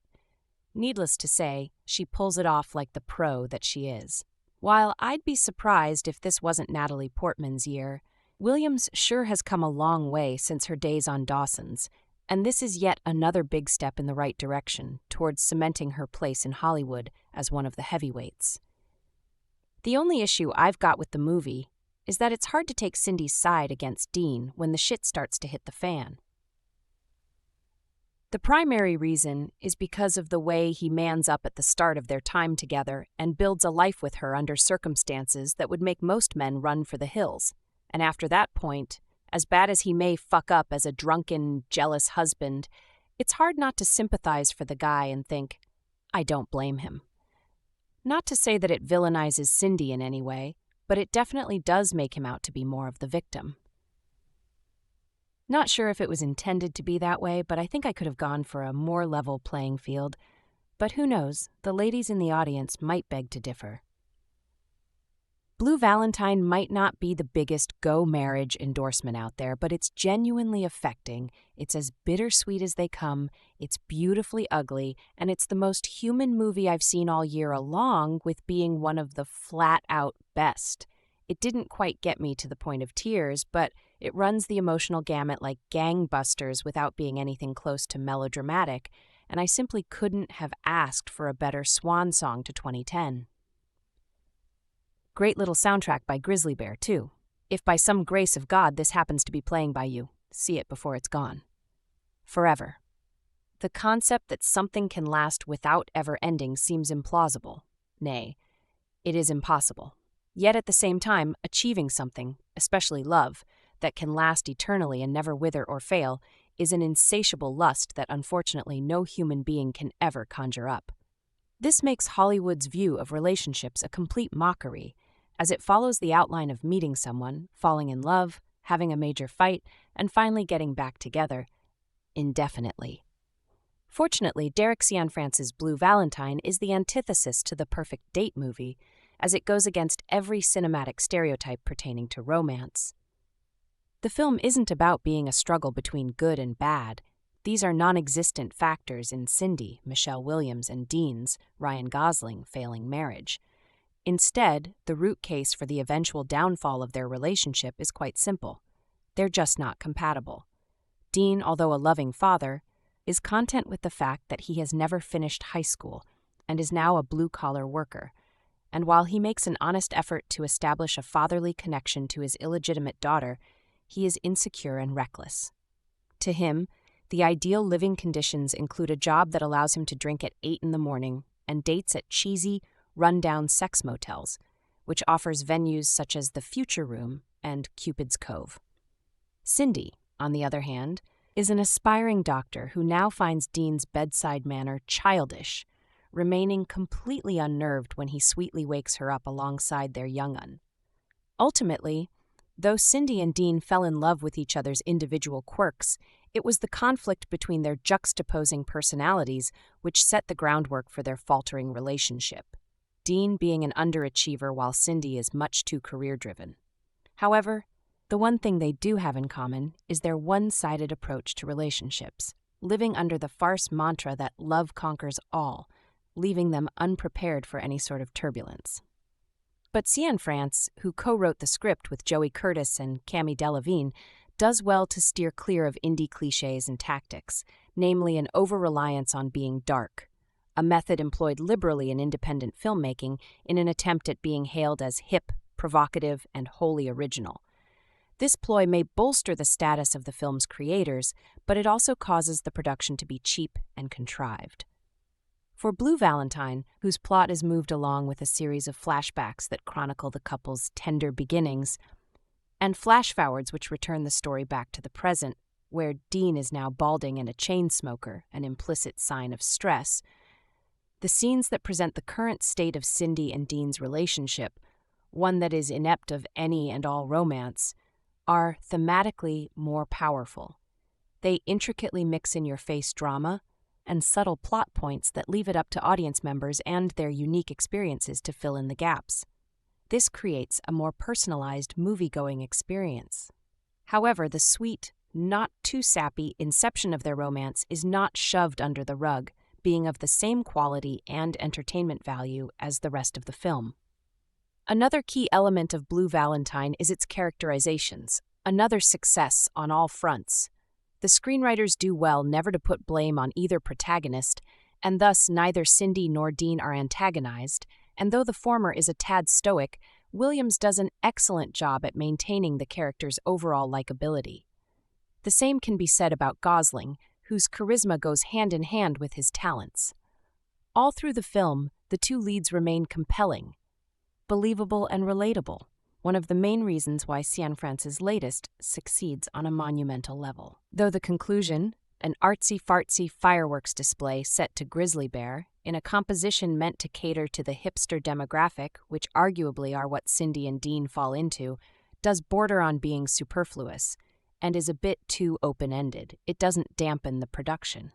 Needless to say, she pulls it off like the pro that she is. While I'd be surprised if this wasn't Natalie Portman's year, Williams sure has come a long way since her days on Dawson's, and this is yet another big step in the right direction towards cementing her place in Hollywood as one of the heavyweights. The only issue I've got with the movie is that it's hard to take Cindy's side against Dean when the shit starts to hit the fan. The primary reason is because of the way he mans up at the start of their time together and builds a life with her under circumstances that would make most men run for the hills. And after that point, as bad as he may fuck up as a drunken, jealous husband, it's hard not to sympathize for the guy and think, I don't blame him. Not to say that it villainizes Cindy in any way, but it definitely does make him out to be more of the victim. Not sure if it was intended to be that way, but I think I could have gone for a more level playing field. But who knows, the ladies in the audience might beg to differ. Blue Valentine might not be the biggest go marriage endorsement out there, but it's genuinely affecting, it's as bittersweet as they come, it's beautifully ugly, and it's the most human movie I've seen all year, along with being one of the flat-out best. It didn't quite get me to the point of tears, but it runs the emotional gamut like gangbusters without being anything close to melodramatic, and I simply couldn't have asked for a better swan song to 2010. Great little soundtrack by Grizzly Bear, too. If by some grace of God this happens to be playing by you, see it before it's gone. Forever. The concept that something can last without ever ending seems implausible. Nay, it is impossible. Yet at the same time, achieving something, especially love, that can last eternally and never wither or fail, is an insatiable lust that unfortunately no human being can ever conjure up. This makes Hollywood's view of relationships a complete mockery, as it follows the outline of meeting someone, falling in love, having a major fight, and finally getting back together, indefinitely. Fortunately, Derek Cianfrance's Blue Valentine is the antithesis to the perfect date movie, as it goes against every cinematic stereotype pertaining to romance. The film isn't about being a struggle between good and bad. These are non-existent factors in Cindy, Michelle Williams, and Dean's, Ryan Gosling, failing marriage. Instead, the root case for the eventual downfall of their relationship is quite simple. They're just not compatible. Dean, although a loving father, is content with the fact that he has never finished high school and is now a blue-collar worker. And while he makes an honest effort to establish a fatherly connection to his illegitimate daughter, he is insecure and reckless. To him, the ideal living conditions include a job that allows him to drink at 8 in the morning and dates at cheesy, run-down sex motels, which offers venues such as the Future Room and Cupid's Cove. Cindy, on the other hand, is an aspiring doctor who now finds Dean's bedside manner childish, remaining completely unnerved when he sweetly wakes her up alongside their young-un. Ultimately, though Cindy and Dean fell in love with each other's individual quirks, it was the conflict between their juxtaposing personalities which set the groundwork for their faltering relationship, Dean being an underachiever while Cindy is much too career-driven. However, the one thing they do have in common is their one-sided approach to relationships, living under the farce mantra that love conquers all, leaving them unprepared for any sort of turbulence. But Cianfrance, who co-wrote the script with Joey Curtis and Cami Delavigne, does well to steer clear of indie cliches and tactics, namely an over-reliance on being dark, a method employed liberally in independent filmmaking in an attempt at being hailed as hip, provocative, and wholly original. This ploy may bolster the status of the film's creators, but it also causes the production to be cheap and contrived. For Blue Valentine, whose plot is moved along with a series of flashbacks that chronicle the couple's tender beginnings, and flash-forwards which return the story back to the present, where Dean is now balding and a chain smoker, an implicit sign of stress, the scenes that present the current state of Cindy and Dean's relationship, one that is inept of any and all romance, are thematically more powerful. They intricately mix in your face drama and subtle plot points that leave it up to audience members and their unique experiences to fill in the gaps. This creates a more personalized movie-going experience. However, the sweet, not too sappy inception of their romance is not shoved under the rug, being of the same quality and entertainment value as the rest of the film. Another key element of Blue Valentine is its characterizations, another success on all fronts. The screenwriters do well never to put blame on either protagonist, and thus neither Cindy nor Dean are antagonized, and though the former is a tad stoic, Williams does an excellent job at maintaining the character's overall likability. The same can be said about Gosling, whose charisma goes hand in hand with his talents. All through the film, the two leads remain compelling, believable and relatable, one of the main reasons why Cianfrance's latest succeeds on a monumental level. Though the conclusion, an artsy-fartsy fireworks display set to Grizzly Bear, in a composition meant to cater to the hipster demographic, which arguably are what Cindy and Dean fall into, does border on being superfluous, and is a bit too open-ended. It doesn't dampen the production.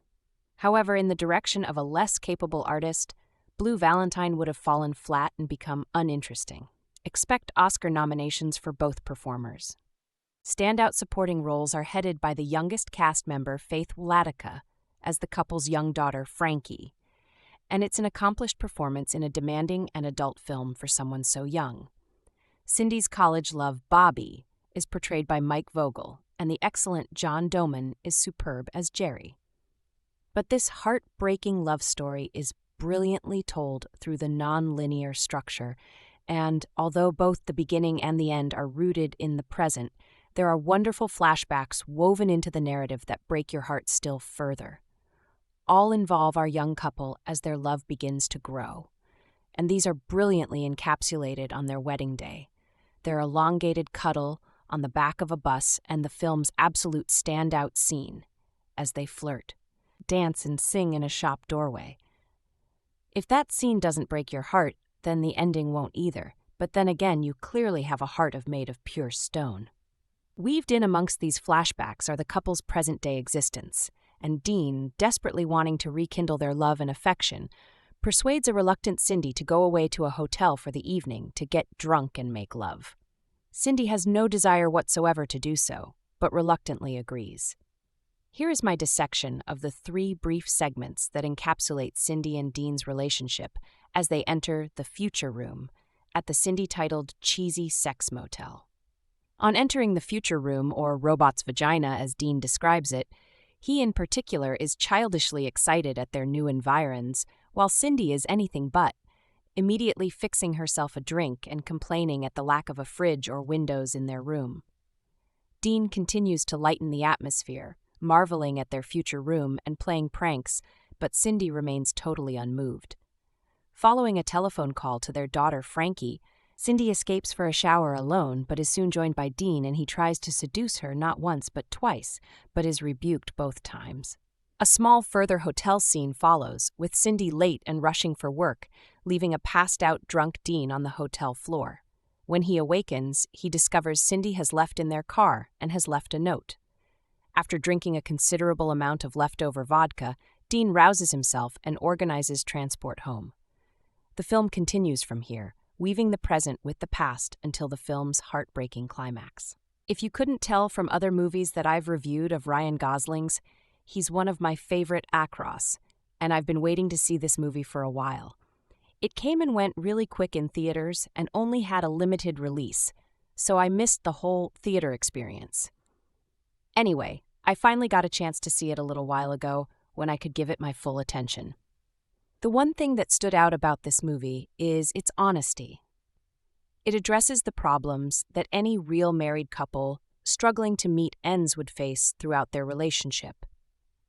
However, in the direction of a less capable artist, Blue Valentine would have fallen flat and become uninteresting. Expect Oscar nominations for both performers. Standout supporting roles are headed by the youngest cast member, Faith Wladyka, as the couple's young daughter, Frankie, and it's an accomplished performance in a demanding and adult film for someone so young. Cindy's college love, Bobby, is portrayed by Mike Vogel, and the excellent John Doman is superb as Jerry. But this heartbreaking love story is brilliantly told through the non-linear structure, and although both the beginning and the end are rooted in the present, there are wonderful flashbacks woven into the narrative that break your heart still further. All involve our young couple as their love begins to grow, and these are brilliantly encapsulated on their wedding day. Their elongated cuddle on the back of a bus and the film's absolute standout scene as they flirt, dance and sing in a shop doorway. If that scene doesn't break your heart, then the ending won't either, but then again you clearly have a heart made of pure stone. Weaved in amongst these flashbacks are the couple's present-day existence, and Dean, desperately wanting to rekindle their love and affection, persuades a reluctant Cindy to go away to a hotel for the evening to get drunk and make love. Cindy has no desire whatsoever to do so, but reluctantly agrees. Here is my dissection of the 3 brief segments that encapsulate Cindy and Dean's relationship as they enter the future room at the Cindy-titled Cheesy Sex Motel. On entering the future room, or robot's vagina as Dean describes it, he in particular is childishly excited at their new environs, while Cindy is anything but, immediately fixing herself a drink and complaining at the lack of a fridge or windows in their room. Dean continues to lighten the atmosphere, marveling at their future room and playing pranks, but Cindy remains totally unmoved. Following a telephone call to their daughter Frankie, Cindy escapes for a shower alone, but is soon joined by Dean, and he tries to seduce her not once but twice, but is rebuked both times. A small further hotel scene follows, with Cindy late and rushing for work, leaving a passed-out drunk Dean on the hotel floor. When he awakens, he discovers Cindy has left in their car and has left a note. After drinking a considerable amount of leftover vodka, Dean rouses himself and organizes transport home. The film continues from here, weaving the present with the past until the film's heartbreaking climax. If you couldn't tell from other movies that I've reviewed of Ryan Gosling's, he's one of my favorite actors, and I've been waiting to see this movie for a while. It came and went really quick in theaters and only had a limited release, so I missed the whole theater experience. Anyway, I finally got a chance to see it a little while ago when I could give it my full attention. The one thing that stood out about this movie is its honesty. It addresses the problems that any real married couple struggling to meet ends would face throughout their relationship.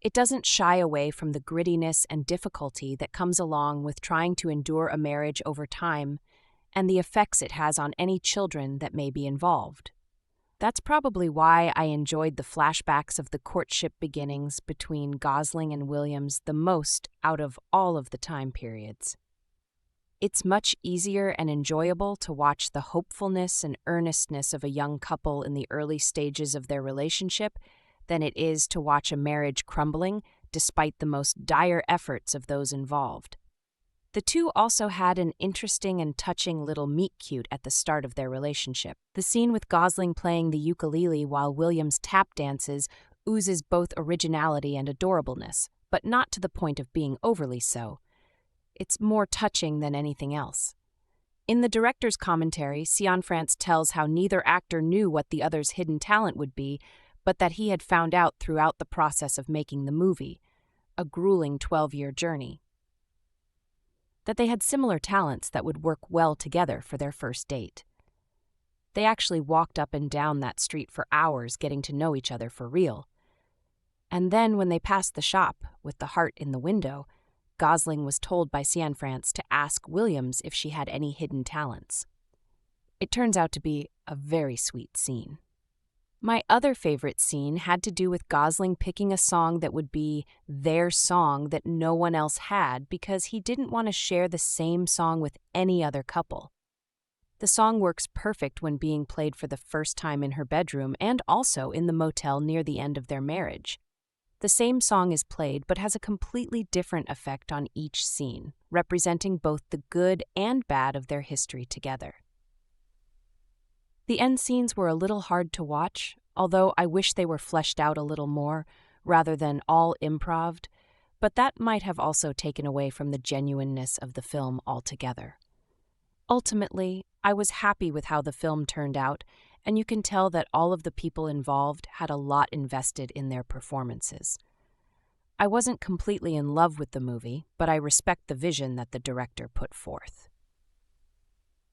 It doesn't shy away from the grittiness and difficulty that comes along with trying to endure a marriage over time and the effects it has on any children that may be involved. That's probably why I enjoyed the flashbacks of the courtship beginnings between Gosling and Williams the most out of all of the time periods. It's much easier and enjoyable to watch the hopefulness and earnestness of a young couple in the early stages of their relationship than it is to watch a marriage crumbling despite the most dire efforts of those involved. The two also had an interesting and touching little meet-cute at the start of their relationship. The scene with Gosling playing the ukulele while Williams tap dances oozes both originality and adorableness, but not to the point of being overly so. It's more touching than anything else. In the director's commentary, Cianfrance tells how neither actor knew what the other's hidden talent would be, but that he had found out throughout the process of making the movie, a grueling 12-year journey. That they had similar talents that would work well together for their first date. They actually walked up and down that street for hours getting to know each other for real. And then when they passed the shop, with the heart in the window, Gosling was told by Cianfrance to ask Williams if she had any hidden talents. It turns out to be a very sweet scene. My other favorite scene had to do with Gosling picking a song that would be their song that no one else had because he didn't want to share the same song with any other couple. The song works perfect when being played for the first time in her bedroom and also in the motel near the end of their marriage. The same song is played but has a completely different effect on each scene, representing both the good and bad of their history together. The end scenes were a little hard to watch, although I wish they were fleshed out a little more, rather than all improv'd, but that might have also taken away from the genuineness of the film altogether. Ultimately, I was happy with how the film turned out, and you can tell that all of the people involved had a lot invested in their performances. I wasn't completely in love with the movie, but I respect the vision that the director put forth.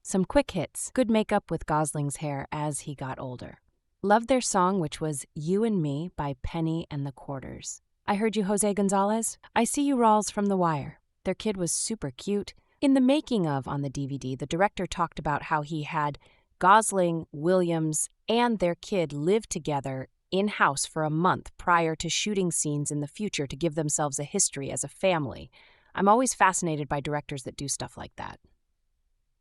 Some quick hits. Good makeup with Gosling's hair as he got older. Loved their song, which was You and Me by Penny and the Quarters. I Heard You, Jose Gonzalez. I See You, Rawls from The Wire. Their kid was super cute. In the making of on the DVD, the director talked about how he had Gosling, Williams, and their kid live together in-house for a month prior to shooting scenes in the future to give themselves a history as a family. I'm always fascinated by directors that do stuff like that.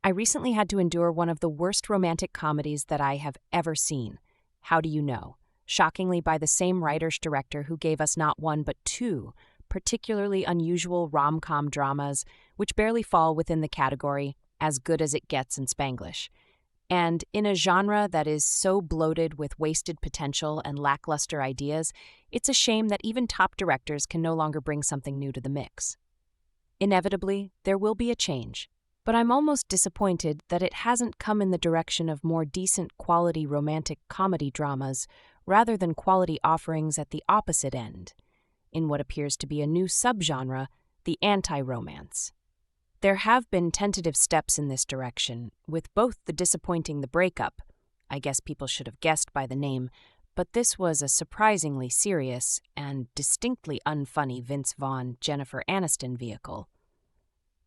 I recently had to endure one of the worst romantic comedies that I have ever seen, How Do You Know? Shockingly by the same writer-director who gave us not one but two particularly unusual rom-com dramas which barely fall within the category As Good as It Gets in Spanglish. And in a genre that is so bloated with wasted potential and lackluster ideas, it's a shame that even top directors can no longer bring something new to the mix. Inevitably, there will be a change. But I'm almost disappointed that it hasn't come in the direction of more decent quality romantic comedy dramas rather than quality offerings at the opposite end, in what appears to be a new subgenre, the anti-romance. There have been tentative steps in this direction, with both the disappointing The Breakup, I guess people should have guessed by the name, but this was a surprisingly serious and distinctly unfunny Vince Vaughn-Jennifer Aniston vehicle,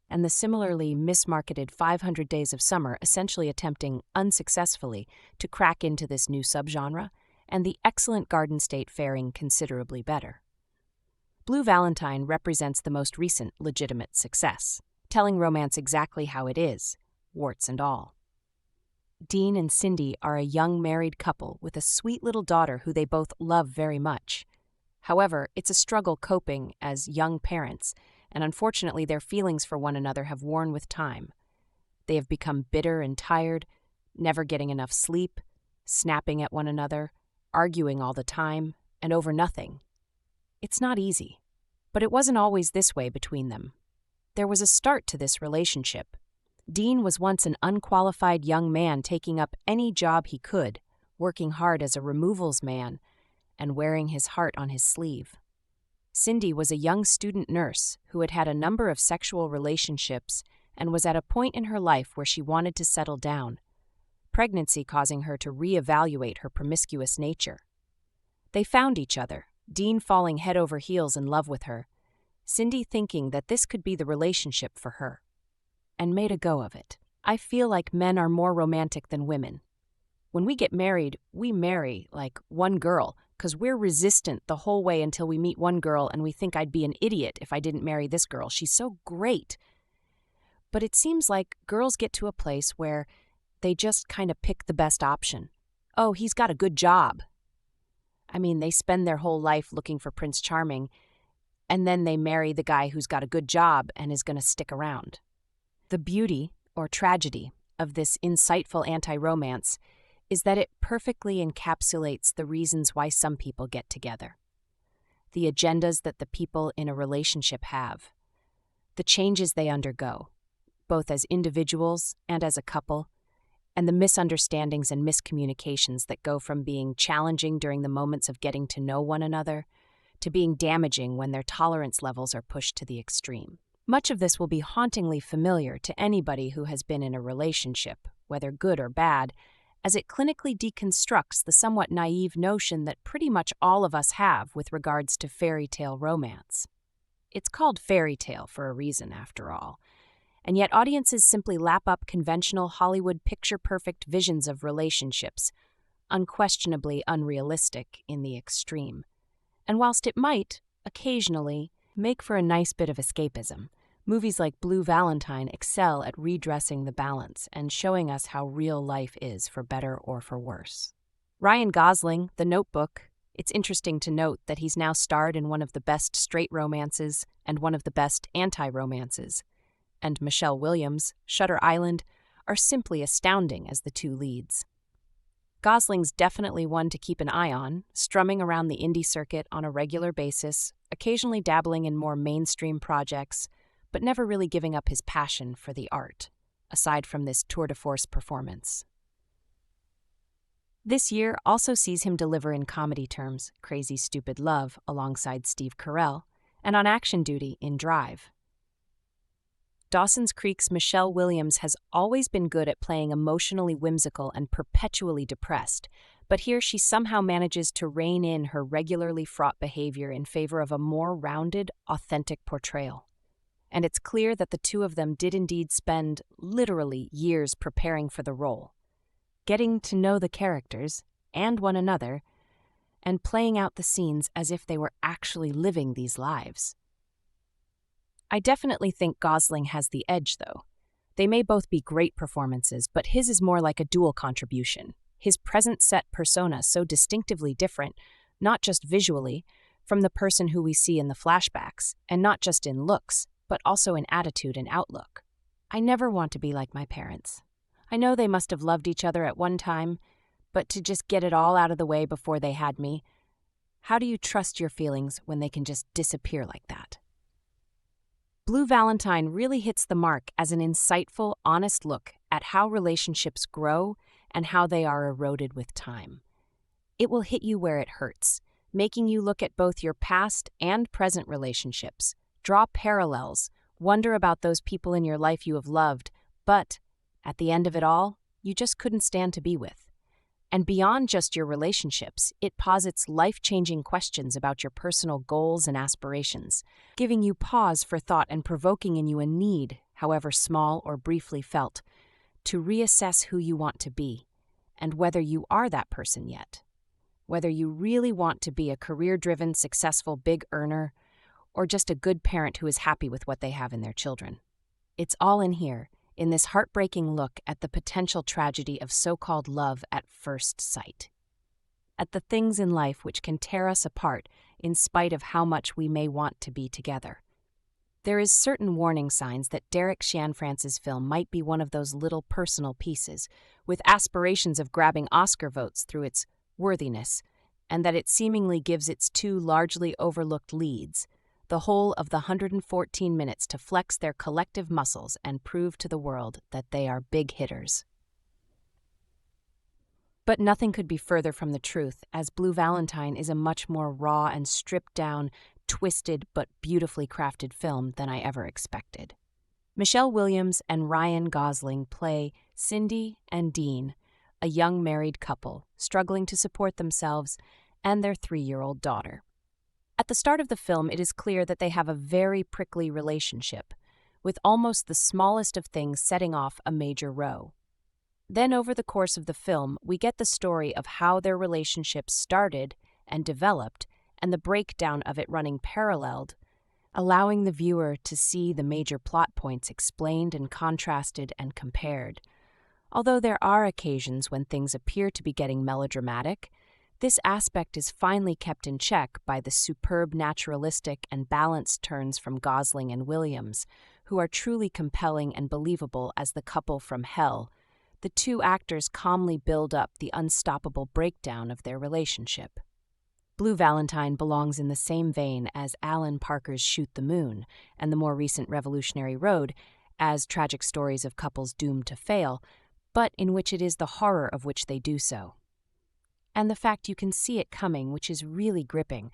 and the similarly mismarketed 500 Days of Summer essentially attempting, unsuccessfully, to crack into this new subgenre, and the excellent Garden State faring considerably better. Blue Valentine represents the most recent legitimate success, telling romance exactly how it is, warts and all. Dean and Cindy are a young married couple with a sweet little daughter who they both love very much. However, it's a struggle coping as young parents, and unfortunately their feelings for one another have worn with time. They have become bitter and tired, never getting enough sleep, snapping at one another, arguing all the time, and over nothing. It's not easy, but it wasn't always this way between them. There was a start to this relationship. Dean was once an unqualified young man taking up any job he could, working hard as a removals man, and wearing his heart on his sleeve. Cindy was a young student nurse who had had a number of sexual relationships and was at a point in her life where she wanted to settle down, pregnancy causing her to reevaluate her promiscuous nature. They found each other, Dean falling head over heels in love with her, Cindy thinking that this could be the relationship for her, and made a go of it. I feel like men are more romantic than women. When we get married, we marry like one girl, because we're resistant the whole way until we meet one girl and we think I'd be an idiot if I didn't marry this girl. She's so great. But it seems like girls get to a place where they just kind of pick the best option. Oh, he's got a good job. I mean, they spend their whole life looking for Prince Charming, and then they marry the guy who's got a good job and is going to stick around. The beauty, or tragedy, of this insightful anti-romance is that it perfectly encapsulates the reasons why some people get together. The agendas that the people in a relationship have. The changes they undergo, both as individuals and as a couple, and the misunderstandings and miscommunications that go from being challenging during the moments of getting to know one another to being damaging when their tolerance levels are pushed to the extreme. Much of this will be hauntingly familiar to anybody who has been in a relationship, whether good or bad, as it clinically deconstructs the somewhat naive notion that pretty much all of us have with regards to fairy tale romance. It's called fairy tale for a reason, after all, and yet audiences simply lap up conventional Hollywood picture-perfect visions of relationships, unquestionably unrealistic in the extreme. And whilst it might, occasionally, make for a nice bit of escapism, movies like Blue Valentine excel at redressing the balance and showing us how real life is, for better or for worse. Ryan Gosling, The Notebook. It's interesting to note that he's now starred in one of the best straight romances and one of the best anti-romances. And Michelle Williams, Shutter Island, are simply astounding as the two leads. Gosling's definitely one to keep an eye on, strumming around the indie circuit on a regular basis, occasionally dabbling in more mainstream projects, but never really giving up his passion for the art, aside from this tour de force performance. This year also sees him deliver in comedy terms Crazy Stupid Love alongside Steve Carell, and on action duty in Drive. Dawson's Creek's Michelle Williams has always been good at playing emotionally whimsical and perpetually depressed, but here she somehow manages to rein in her regularly fraught behavior in favor of a more rounded, authentic portrayal. And it's clear that the two of them did indeed spend, literally, years preparing for the role, getting to know the characters, and one another, and playing out the scenes as if they were actually living these lives. I definitely think Gosling has the edge, though. They may both be great performances, but his is more like a dual contribution. His present-set persona so distinctively different, not just visually, from the person who we see in the flashbacks, and not just in looks, but also in attitude and outlook. I never want to be like my parents. I know they must have loved each other at one time, but to just get it all out of the way before they had me, how do you trust your feelings when they can just disappear like that? Blue Valentine really hits the mark as an insightful, honest look at how relationships grow and how they are eroded with time. It will hit you where it hurts, making you look at both your past and present relationships, draw parallels, wonder about those people in your life you have loved, but, at the end of it all, you just couldn't stand to be with. And beyond just your relationships, it posits life-changing questions about your personal goals and aspirations, giving you pause for thought and provoking in you a need, however small or briefly felt, to reassess who you want to be, and whether you are that person yet. Whether you really want to be a career-driven, successful big earner, or just a good parent who is happy with what they have in their children. It's all in here, in this heartbreaking look at the potential tragedy of so-called love at first sight. At the things in life which can tear us apart in spite of how much we may want to be together. There is certain warning signs that Derek Cianfrance's film might be one of those little personal pieces, with aspirations of grabbing Oscar votes through its worthiness, and that it seemingly gives its two largely overlooked leads the whole of the 114 minutes to flex their collective muscles and prove to the world that they are big hitters. But nothing could be further from the truth, as Blue Valentine is a much more raw and stripped-down, twisted but beautifully crafted film than I ever expected. Michelle Williams and Ryan Gosling play Cindy and Dean, a young married couple struggling to support themselves and their 3-year-old daughter. At the start of the film, it is clear that they have a very prickly relationship, with almost the smallest of things setting off a major row. Then over the course of the film, we get the story of how their relationship started and developed, and the breakdown of it running paralleled allowing the viewer to see the major plot points explained and contrasted and compared. Although there are occasions when things appear to be getting melodramatic, this aspect is finally kept in check by the superb naturalistic and balanced turns from Gosling and Williams, who are truly compelling and believable as the couple from hell. The two actors calmly build up the unstoppable breakdown of their relationship. Blue Valentine belongs in the same vein as Alan Parker's Shoot the Moon and the more recent Revolutionary Road, as tragic stories of couples doomed to fail, but in which it is the horror of which they do so. And the fact you can see it coming, which is really gripping,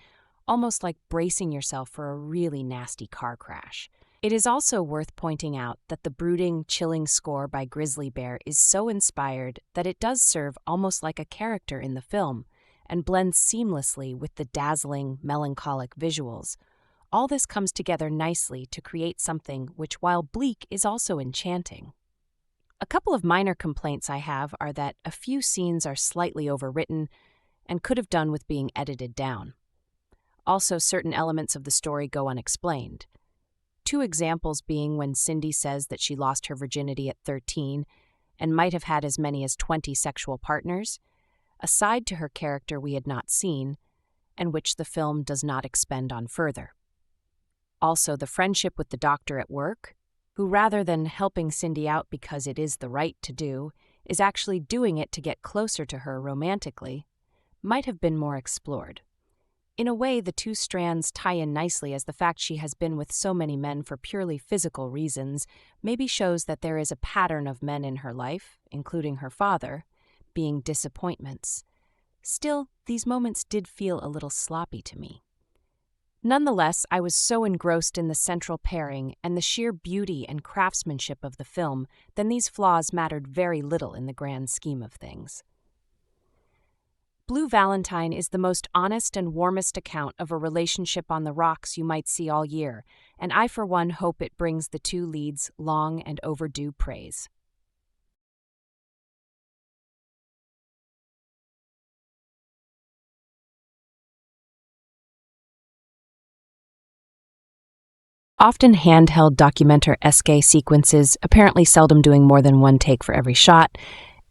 almost like bracing yourself for a really nasty car crash. It is also worth pointing out that the brooding, chilling score by Grizzly Bear is so inspired that it does serve almost like a character in the film, and blends seamlessly with the dazzling, melancholic visuals. All this comes together nicely to create something which, while bleak, is also enchanting. A couple of minor complaints I have are that a few scenes are slightly overwritten and could have done with being edited down. Also, certain elements of the story go unexplained. Two examples being when Cindy says that she lost her virginity at 13 and might have had as many as 20 sexual partners, a side to her character we had not seen, and which the film does not expend on further. Also, the friendship with the doctor at work, who rather than helping Cindy out because it is the right to do, is actually doing it to get closer to her romantically, might have been more explored. In a way, the two strands tie in nicely, as the fact she has been with so many men for purely physical reasons maybe shows that there is a pattern of men in her life, including her father, being disappointments. Still, these moments did feel a little sloppy to me. Nonetheless, I was so engrossed in the central pairing and the sheer beauty and craftsmanship of the film that these flaws mattered very little in the grand scheme of things. Blue Valentine is the most honest and warmest account of a relationship on the rocks you might see all year, and I for one hope it brings the two leads long and overdue praise. Often handheld documentaire-esque sequences, apparently seldom doing more than one take for every shot,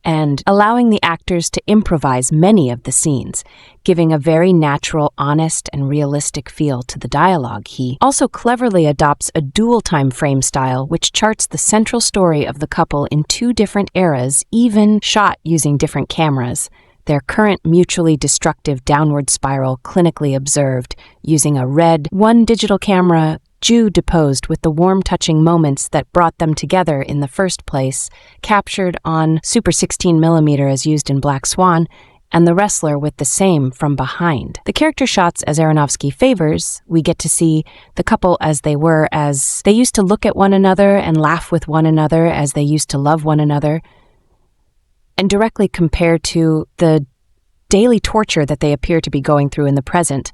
and allowing the actors to improvise many of the scenes, giving a very natural, honest, and realistic feel to the dialogue. He also cleverly adopts a dual time frame style which charts the central story of the couple in two different eras, even shot using different cameras. Their current mutually destructive downward spiral clinically observed using a red, one digital camera, juxtaposed with the warm touching moments that brought them together in the first place, captured on Super 16mm as used in Black Swan, and the wrestler with the same from behind. The character shots as Aronofsky favors, we get to see the couple as they were, as they used to look at one another and laugh with one another, as they used to love one another, and directly compared to the daily torture that they appear to be going through in the present,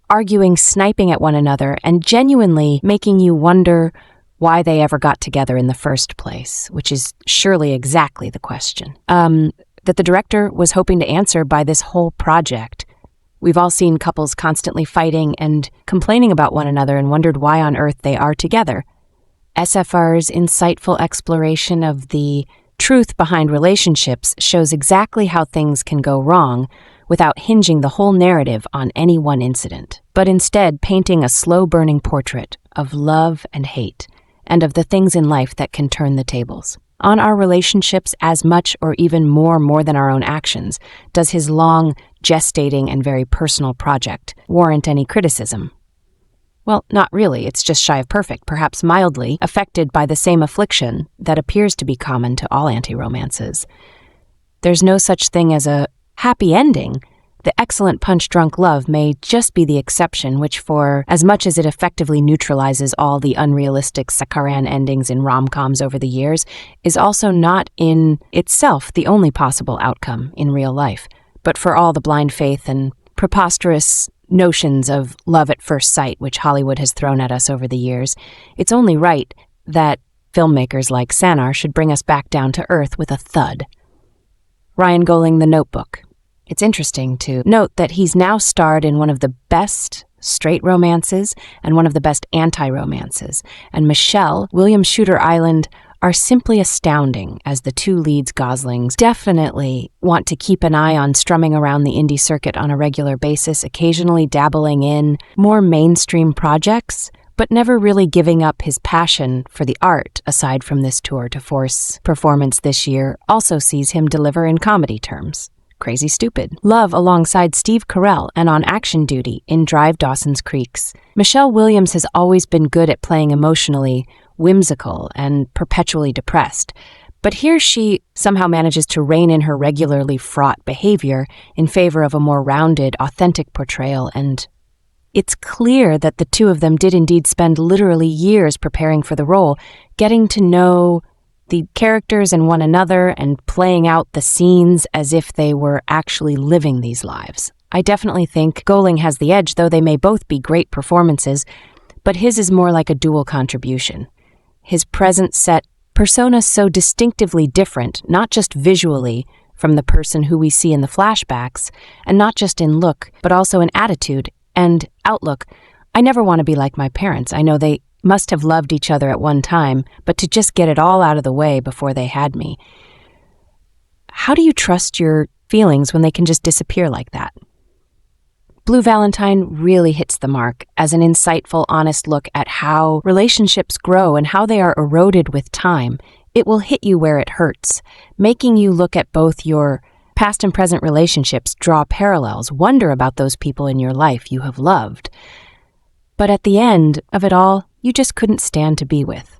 arguing, sniping at one another, and genuinely making you wonder why they ever got together in the first place, which is surely exactly the question that the director was hoping to answer by this whole project. We've all seen couples constantly fighting and complaining about one another and wondered why on earth they are together. SFR's insightful exploration of the truth behind relationships shows exactly how things can go wrong without hinging the whole narrative on any one incident, but instead painting a slow-burning portrait of love and hate, and of the things in life that can turn the tables. On our relationships as much or even more than our own actions, does his long, gestating, and very personal project warrant any criticism? Well, not really. It's just shy of perfect, perhaps mildly affected by the same affliction that appears to be common to all anti-romances. There's no such thing as a happy ending. The excellent punch-drunk love may just be the exception, which, for as much as it effectively neutralizes all the unrealistic saccharine endings in rom-coms over the years, is also not in itself the only possible outcome in real life. But for all the blind faith and preposterous notions of love at first sight which Hollywood has thrown at us over the years, it's only right that filmmakers like Sanar should bring us back down to earth with a thud. Ryan Gosling, The Notebook. It's interesting to note that he's now starred in one of the best straight romances and one of the best anti-romances. And Michelle, William Shooter Island are simply astounding as the two leads Goslings definitely want to keep an eye on strumming around the indie circuit on a regular basis, occasionally dabbling in more mainstream projects, but never really giving up his passion for the art. Aside from this tour de force performance this year, also sees him deliver in comedy terms. Crazy Stupid. Love alongside Steve Carell and on action duty in Drive Dawson's Creeks. Michelle Williams has always been good at playing emotionally whimsical and perpetually depressed, but here she somehow manages to rein in her regularly fraught behavior in favor of a more rounded, authentic portrayal, and it's clear that the two of them did indeed spend literally years preparing for the role, getting to know the characters and one another and playing out the scenes as if they were actually living these lives. I definitely think Gosling has the edge, though they may both be great performances, but his is more like a dual contribution. His present set persona so distinctively different, not just visually from the person who we see in the flashbacks, and not just in look, but also in attitude and outlook. I never want to be like my parents. I know they must have loved each other at one time, but to just get it all out of the way before they had me. How do you trust your feelings when they can just disappear like that? Blue Valentine really hits the mark as an insightful, honest look at how relationships grow and how they are eroded with time. It will hit you where it hurts, making you look at both your past and present relationships, draw parallels, wonder about those people in your life you have loved. But at the end of it all, you just couldn't stand to be with.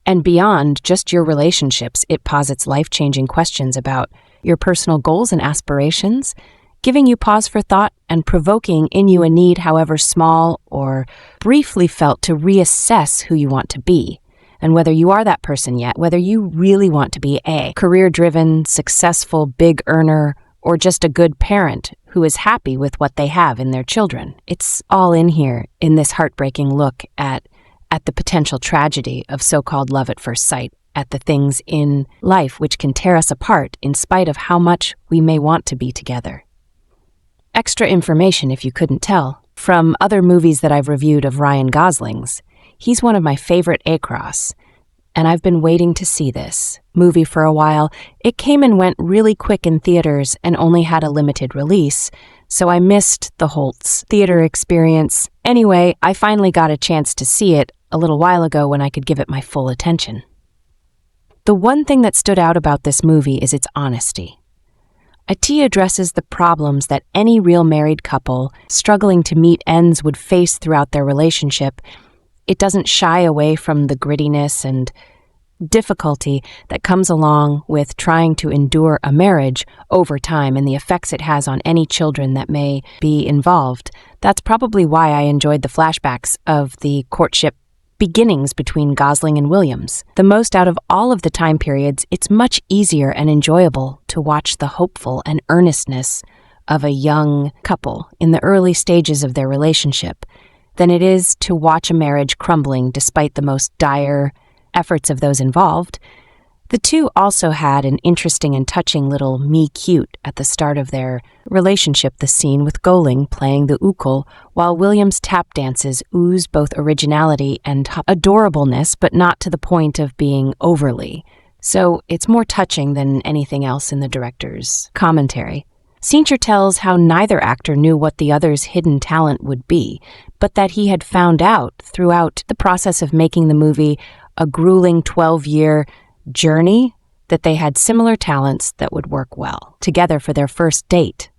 And beyond just your relationships, it posits life-changing questions about your personal goals and aspirations, giving you pause for thought and provoking in you a need, however small or briefly felt, to reassess who you want to be and whether you are that person yet, whether you really want to be a career-driven, successful, big earner, or just a good parent who is happy with what they have in their children. It's all in here in this heartbreaking look at the potential tragedy of so-called love at first sight, at the things in life which can tear us apart in spite of how much we may want to be together. Extra information, if you couldn't tell, from other movies that I've reviewed of Ryan Gosling's. He's one of my favorite across, and I've been waiting to see this movie for a while. It came and went really quick in theaters and only had a limited release, so I missed the Holtz theater experience. Anyway, I finally got a chance to see it a little while ago when I could give it my full attention. The one thing that stood out about this movie is its honesty. Ati addresses the problems that any real married couple struggling to meet ends would face throughout their relationship. It doesn't shy away from the grittiness and difficulty that comes along with trying to endure a marriage over time and the effects it has on any children that may be involved. That's probably why I enjoyed the flashbacks of the courtship beginnings between Gosling and Williams. The most out of all of the time periods, it's much easier and enjoyable to watch the hopeful and earnestness of a young couple in the early stages of their relationship than it is to watch a marriage crumbling despite the most dire efforts of those involved. The two also had an interesting and touching little me-cute at the start of their relationship, the scene with Gosling playing the ukel, while Williams' tap dances ooze both originality and adorableness, but not to the point of being overly. So it's more touching than anything else in the director's commentary. Sincher tells how neither actor knew what the other's hidden talent would be, but that he had found out throughout the process of making the movie, a grueling 12-year journey, that they had similar talents that would work well together for their first date.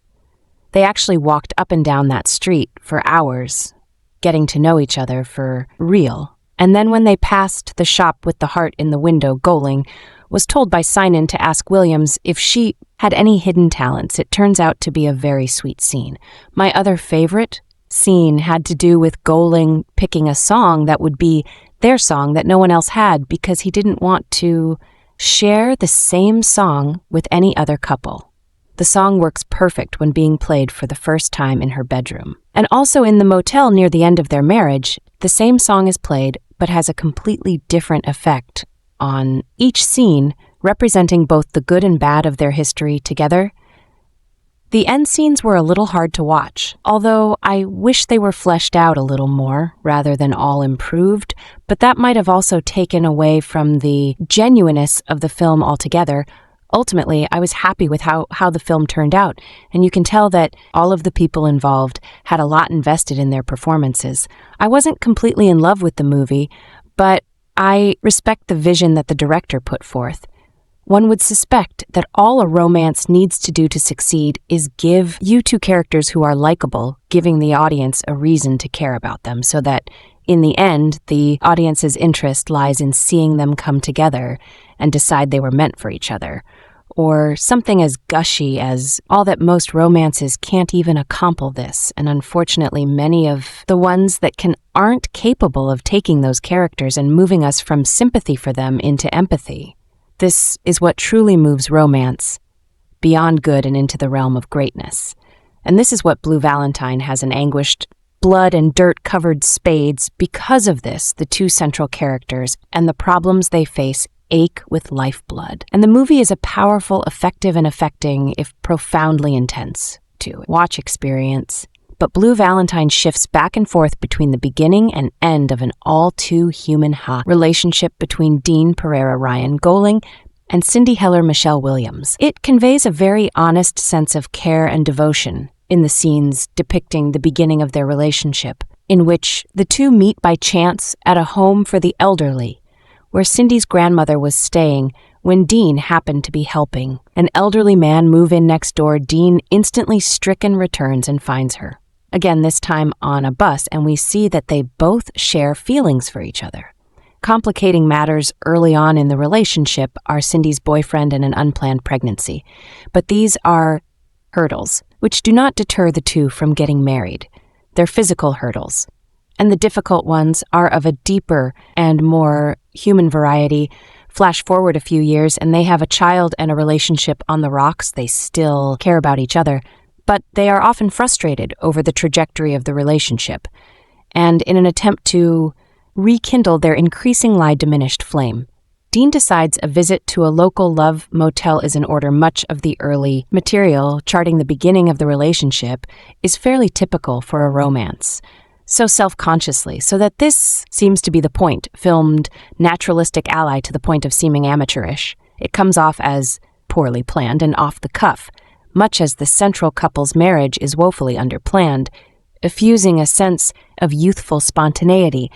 They actually walked up and down that street for hours, getting to know each other for real. And then when they passed the shop with the heart in the window, Gosling was told by Sinan to ask Williams if she had any hidden talents. It turns out to be a very sweet scene. My other favorite scene had to do with Gosling picking a song that would be their song that no one else had because he didn't want to share the same song with any other couple. The song works perfect when being played for the first time in her bedroom. And also in the motel near the end of their marriage, the same song is played but has a completely different effect on each scene, representing both the good and bad of their history together. The end scenes were a little hard to watch, although I wish they were fleshed out a little more rather than all improved, but that might have also taken away from the genuineness of the film altogether. Ultimately, I was happy with how the film turned out, and you can tell that all of the people involved had a lot invested in their performances. I wasn't completely in love with the movie, but I respect the vision that the director put forth. One would suspect that all a romance needs to do to succeed is give you two characters who are likable, giving the audience a reason to care about them, so that in the end, the audience's interest lies in seeing them come together and decide they were meant for each other. Or something as gushy as all that most romances can't even accomplish this, and unfortunately many of the ones that aren't capable of taking those characters and moving us from sympathy for them into empathy. This is what truly moves romance beyond good and into the realm of greatness. And this is what Blue Valentine has an anguished, blood and dirt-covered spades. Because of this, the two central characters and the problems they face ache with lifeblood. And the movie is a powerful, effective, and affecting, if profoundly intense, watch experience. But Blue Valentine shifts back and forth between the beginning and end of an all-too-human relationship between Dean Pereira Ryan Gosling and Cindy Heller Michelle Williams. It conveys a very honest sense of care and devotion in the scenes depicting the beginning of their relationship, in which the two meet by chance at a home for the elderly, where Cindy's grandmother was staying when Dean happened to be helping. An elderly man move in next door. Dean, instantly stricken, returns and finds her. Again, this time on a bus, and we see that they both share feelings for each other. Complicating matters early on in the relationship are Cindy's boyfriend and an unplanned pregnancy. But these are hurdles, which do not deter the two from getting married. They're physical hurdles. And the difficult ones are of a deeper and more human variety. Flash forward a few years, and they have a child and a relationship on the rocks. They still care about each other, but they are often frustrated over the trajectory of the relationship. And in an attempt to rekindle their increasingly diminished flame, Dean decides a visit to a local love motel is in order. Much of the early material charting the beginning of the relationship is fairly typical for a romance. So self-consciously, so that this seems to be the point, filmed naturalistic ally to the point of seeming amateurish. It comes off as poorly planned and off the cuff, much as the central couple's marriage is woefully underplanned, effusing a sense of youthful spontaneity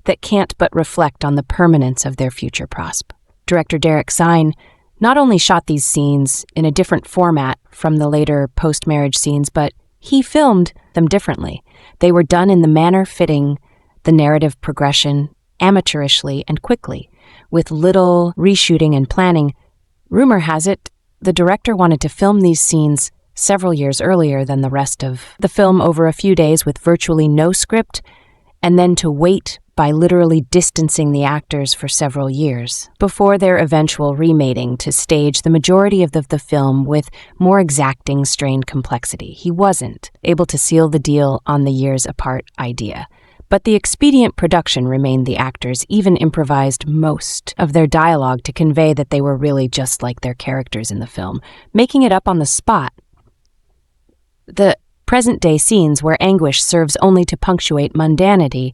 that can't but reflect on the permanence of their future prosp. Director Derek Sine not only shot these scenes in a different format from the later post-marriage scenes, but he filmed them differently. They were done in the manner fitting the narrative progression, amateurishly and quickly, with little reshooting and planning. Rumor has it the director wanted to film these scenes several years earlier than the rest of the film, over a few days with virtually no script, and then to wait by literally distancing the actors for several years before their eventual remating to stage the majority of the film with more exacting, strained complexity. He wasn't able to seal the deal on the years apart idea. But the expedient production remained. The actors even improvised most of their dialogue to convey that they were really just like their characters in the film, making it up on the spot. The present-day scenes where anguish serves only to punctuate mundanity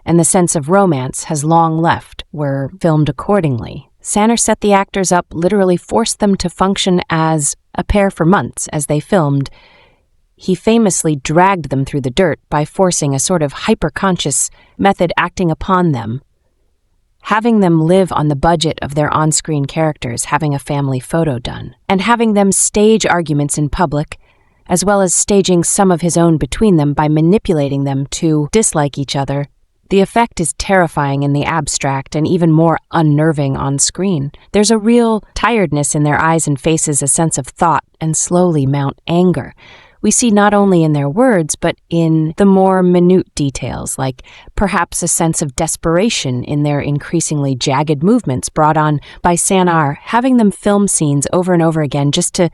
and the sense of romance has long left were filmed accordingly. Sanner set the actors up, literally forced them to function as a pair for months as they filmed. He famously dragged them through the dirt by forcing a sort of hyper-conscious method acting upon them, having them live on the budget of their on-screen characters, having a family photo done, and having them stage arguments in public, as well as staging some of his own between them by manipulating them to dislike each other. The effect is terrifying in the abstract and even more unnerving on screen. There's a real tiredness in their eyes and faces, a sense of thought, and slowly mount anger. We see not only in their words, but in the more minute details, like perhaps a sense of desperation in their increasingly jagged movements brought on by Sanner, having them film scenes over and over again just to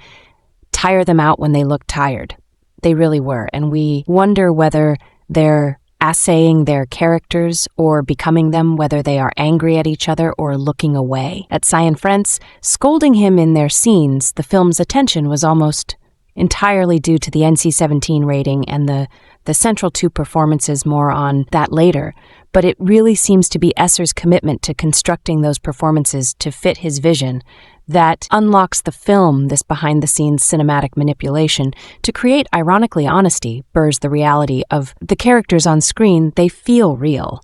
tire them out when they look tired. They really were, and we wonder whether they're assaying their characters or becoming them, whether they are angry at each other or looking away. At Cianfrance, scolding him in their scenes, the film's attention was almost entirely due to the NC-17 rating and the central two performances, more on that later, but it really seems to be Esser's commitment to constructing those performances to fit his vision that unlocks the film, this behind-the-scenes cinematic manipulation, to create, ironically, honesty, burrs the reality of the characters on screen. They feel real.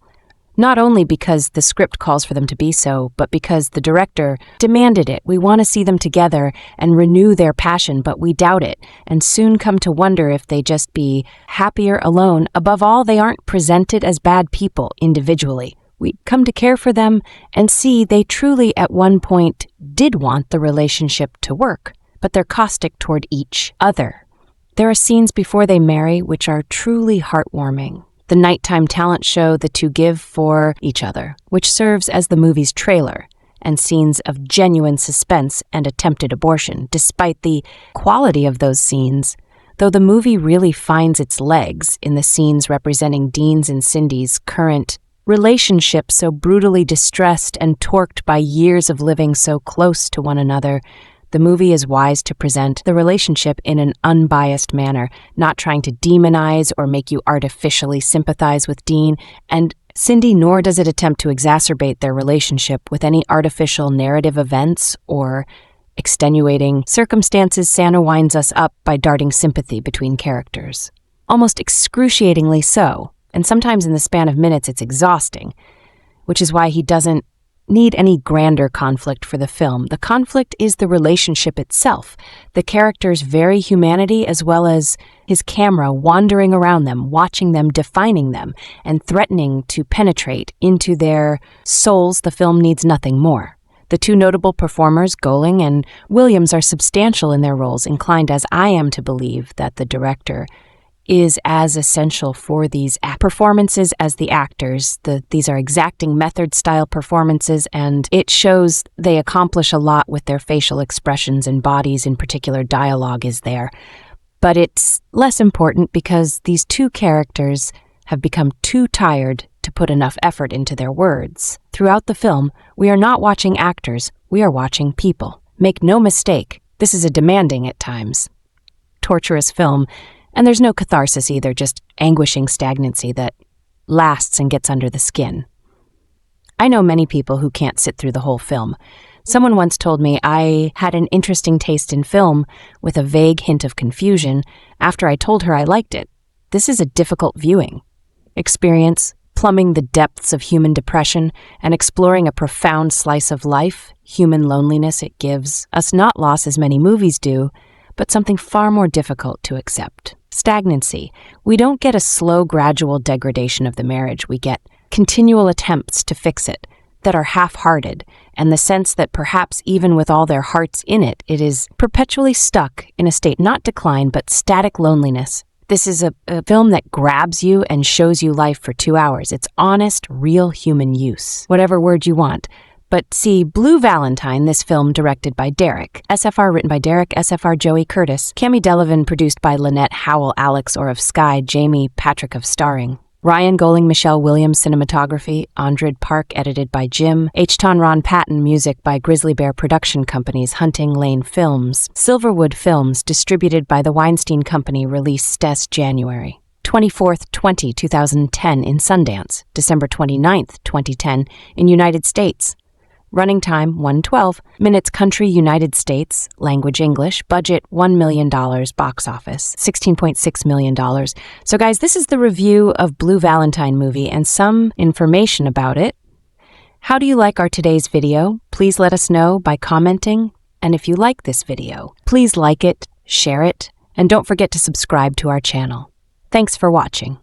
Not only because the script calls for them to be so, but because the director demanded it. We want to see them together and renew their passion, but we doubt it, and soon come to wonder if they just be happier alone. Above all, they aren't presented as bad people individually. We come to care for them and see they truly at one point did want the relationship to work, but they're caustic toward each other. There are scenes before they marry which are truly heartwarming. The nighttime talent show the two give for each other, which serves as the movie's trailer, and scenes of genuine suspense and attempted abortion. Despite the quality of those scenes, though the movie really finds its legs in the scenes representing Dean's and Cindy's current relationship, so brutally distressed and torqued by years of living so close to one another, the movie is wise to present the relationship in an unbiased manner, not trying to demonize or make you artificially sympathize with Dean and Cindy, nor does it attempt to exacerbate their relationship with any artificial narrative events or extenuating circumstances. Santa winds us up by darting sympathy between characters, almost excruciatingly so, and sometimes in the span of minutes it's exhausting, which is why he doesn't need any grander conflict for the film. The conflict is the relationship itself, the character's very humanity, as well as his camera wandering around them, watching them, defining them, and threatening to penetrate into their souls. The film needs nothing more. The two notable performers, Gosling and Williams, are substantial in their roles, inclined as I am to believe that the director is as essential for these performances as the actors. These are exacting method-style performances, and it shows they accomplish a lot with their facial expressions and bodies. In particular, dialogue is there. But it's less important because these two characters have become too tired to put enough effort into their words. Throughout the film, we are not watching actors, we are watching people. Make no mistake, this is a demanding, at times, torturous film. And there's no catharsis either, just anguishing stagnancy that lasts and gets under the skin. I know many people who can't sit through the whole film. Someone once told me I had an interesting taste in film with a vague hint of confusion after I told her I liked it. This is a difficult viewing experience, plumbing the depths of human depression and exploring a profound slice of life, human loneliness. It gives us not loss as many movies do, but something far more difficult to accept. Stagnancy. We don't get a slow, gradual degradation of the marriage. We get continual attempts to fix it that are half-hearted, and the sense that perhaps even with all their hearts in it, it is perpetually stuck in a state, not decline, but static loneliness. This is a film that grabs you and shows you life for 2 hours. It's honest, real human use, whatever word you want. But see Blue Valentine, this film directed by Derek, SFR written by Derek, SFR Joey Curtis, Cami Delavigne produced by Lynette, Howell, Alex Or of Sky, Jamie, Patricof starring, Ryan Gosling, Michelle Williams cinematography, Andred Park edited by Jim, H-Ton Ron Patton music by Grizzly Bear Production Company's Hunting Lane Films, Silverwood Films distributed by the Weinstein Company, released January 24th, 2010 in Sundance, December 29th, 2010 in United States. Running time, 112 minutes. Country, United States. Language, English. Budget, $1 million. Box office, $16.6 million. So guys, this is the review of Blue Valentine movie and some information about it. How do you like our today's video? Please let us know by commenting. And if you like this video, please like it, share it, and don't forget to subscribe to our channel. Thanks for watching.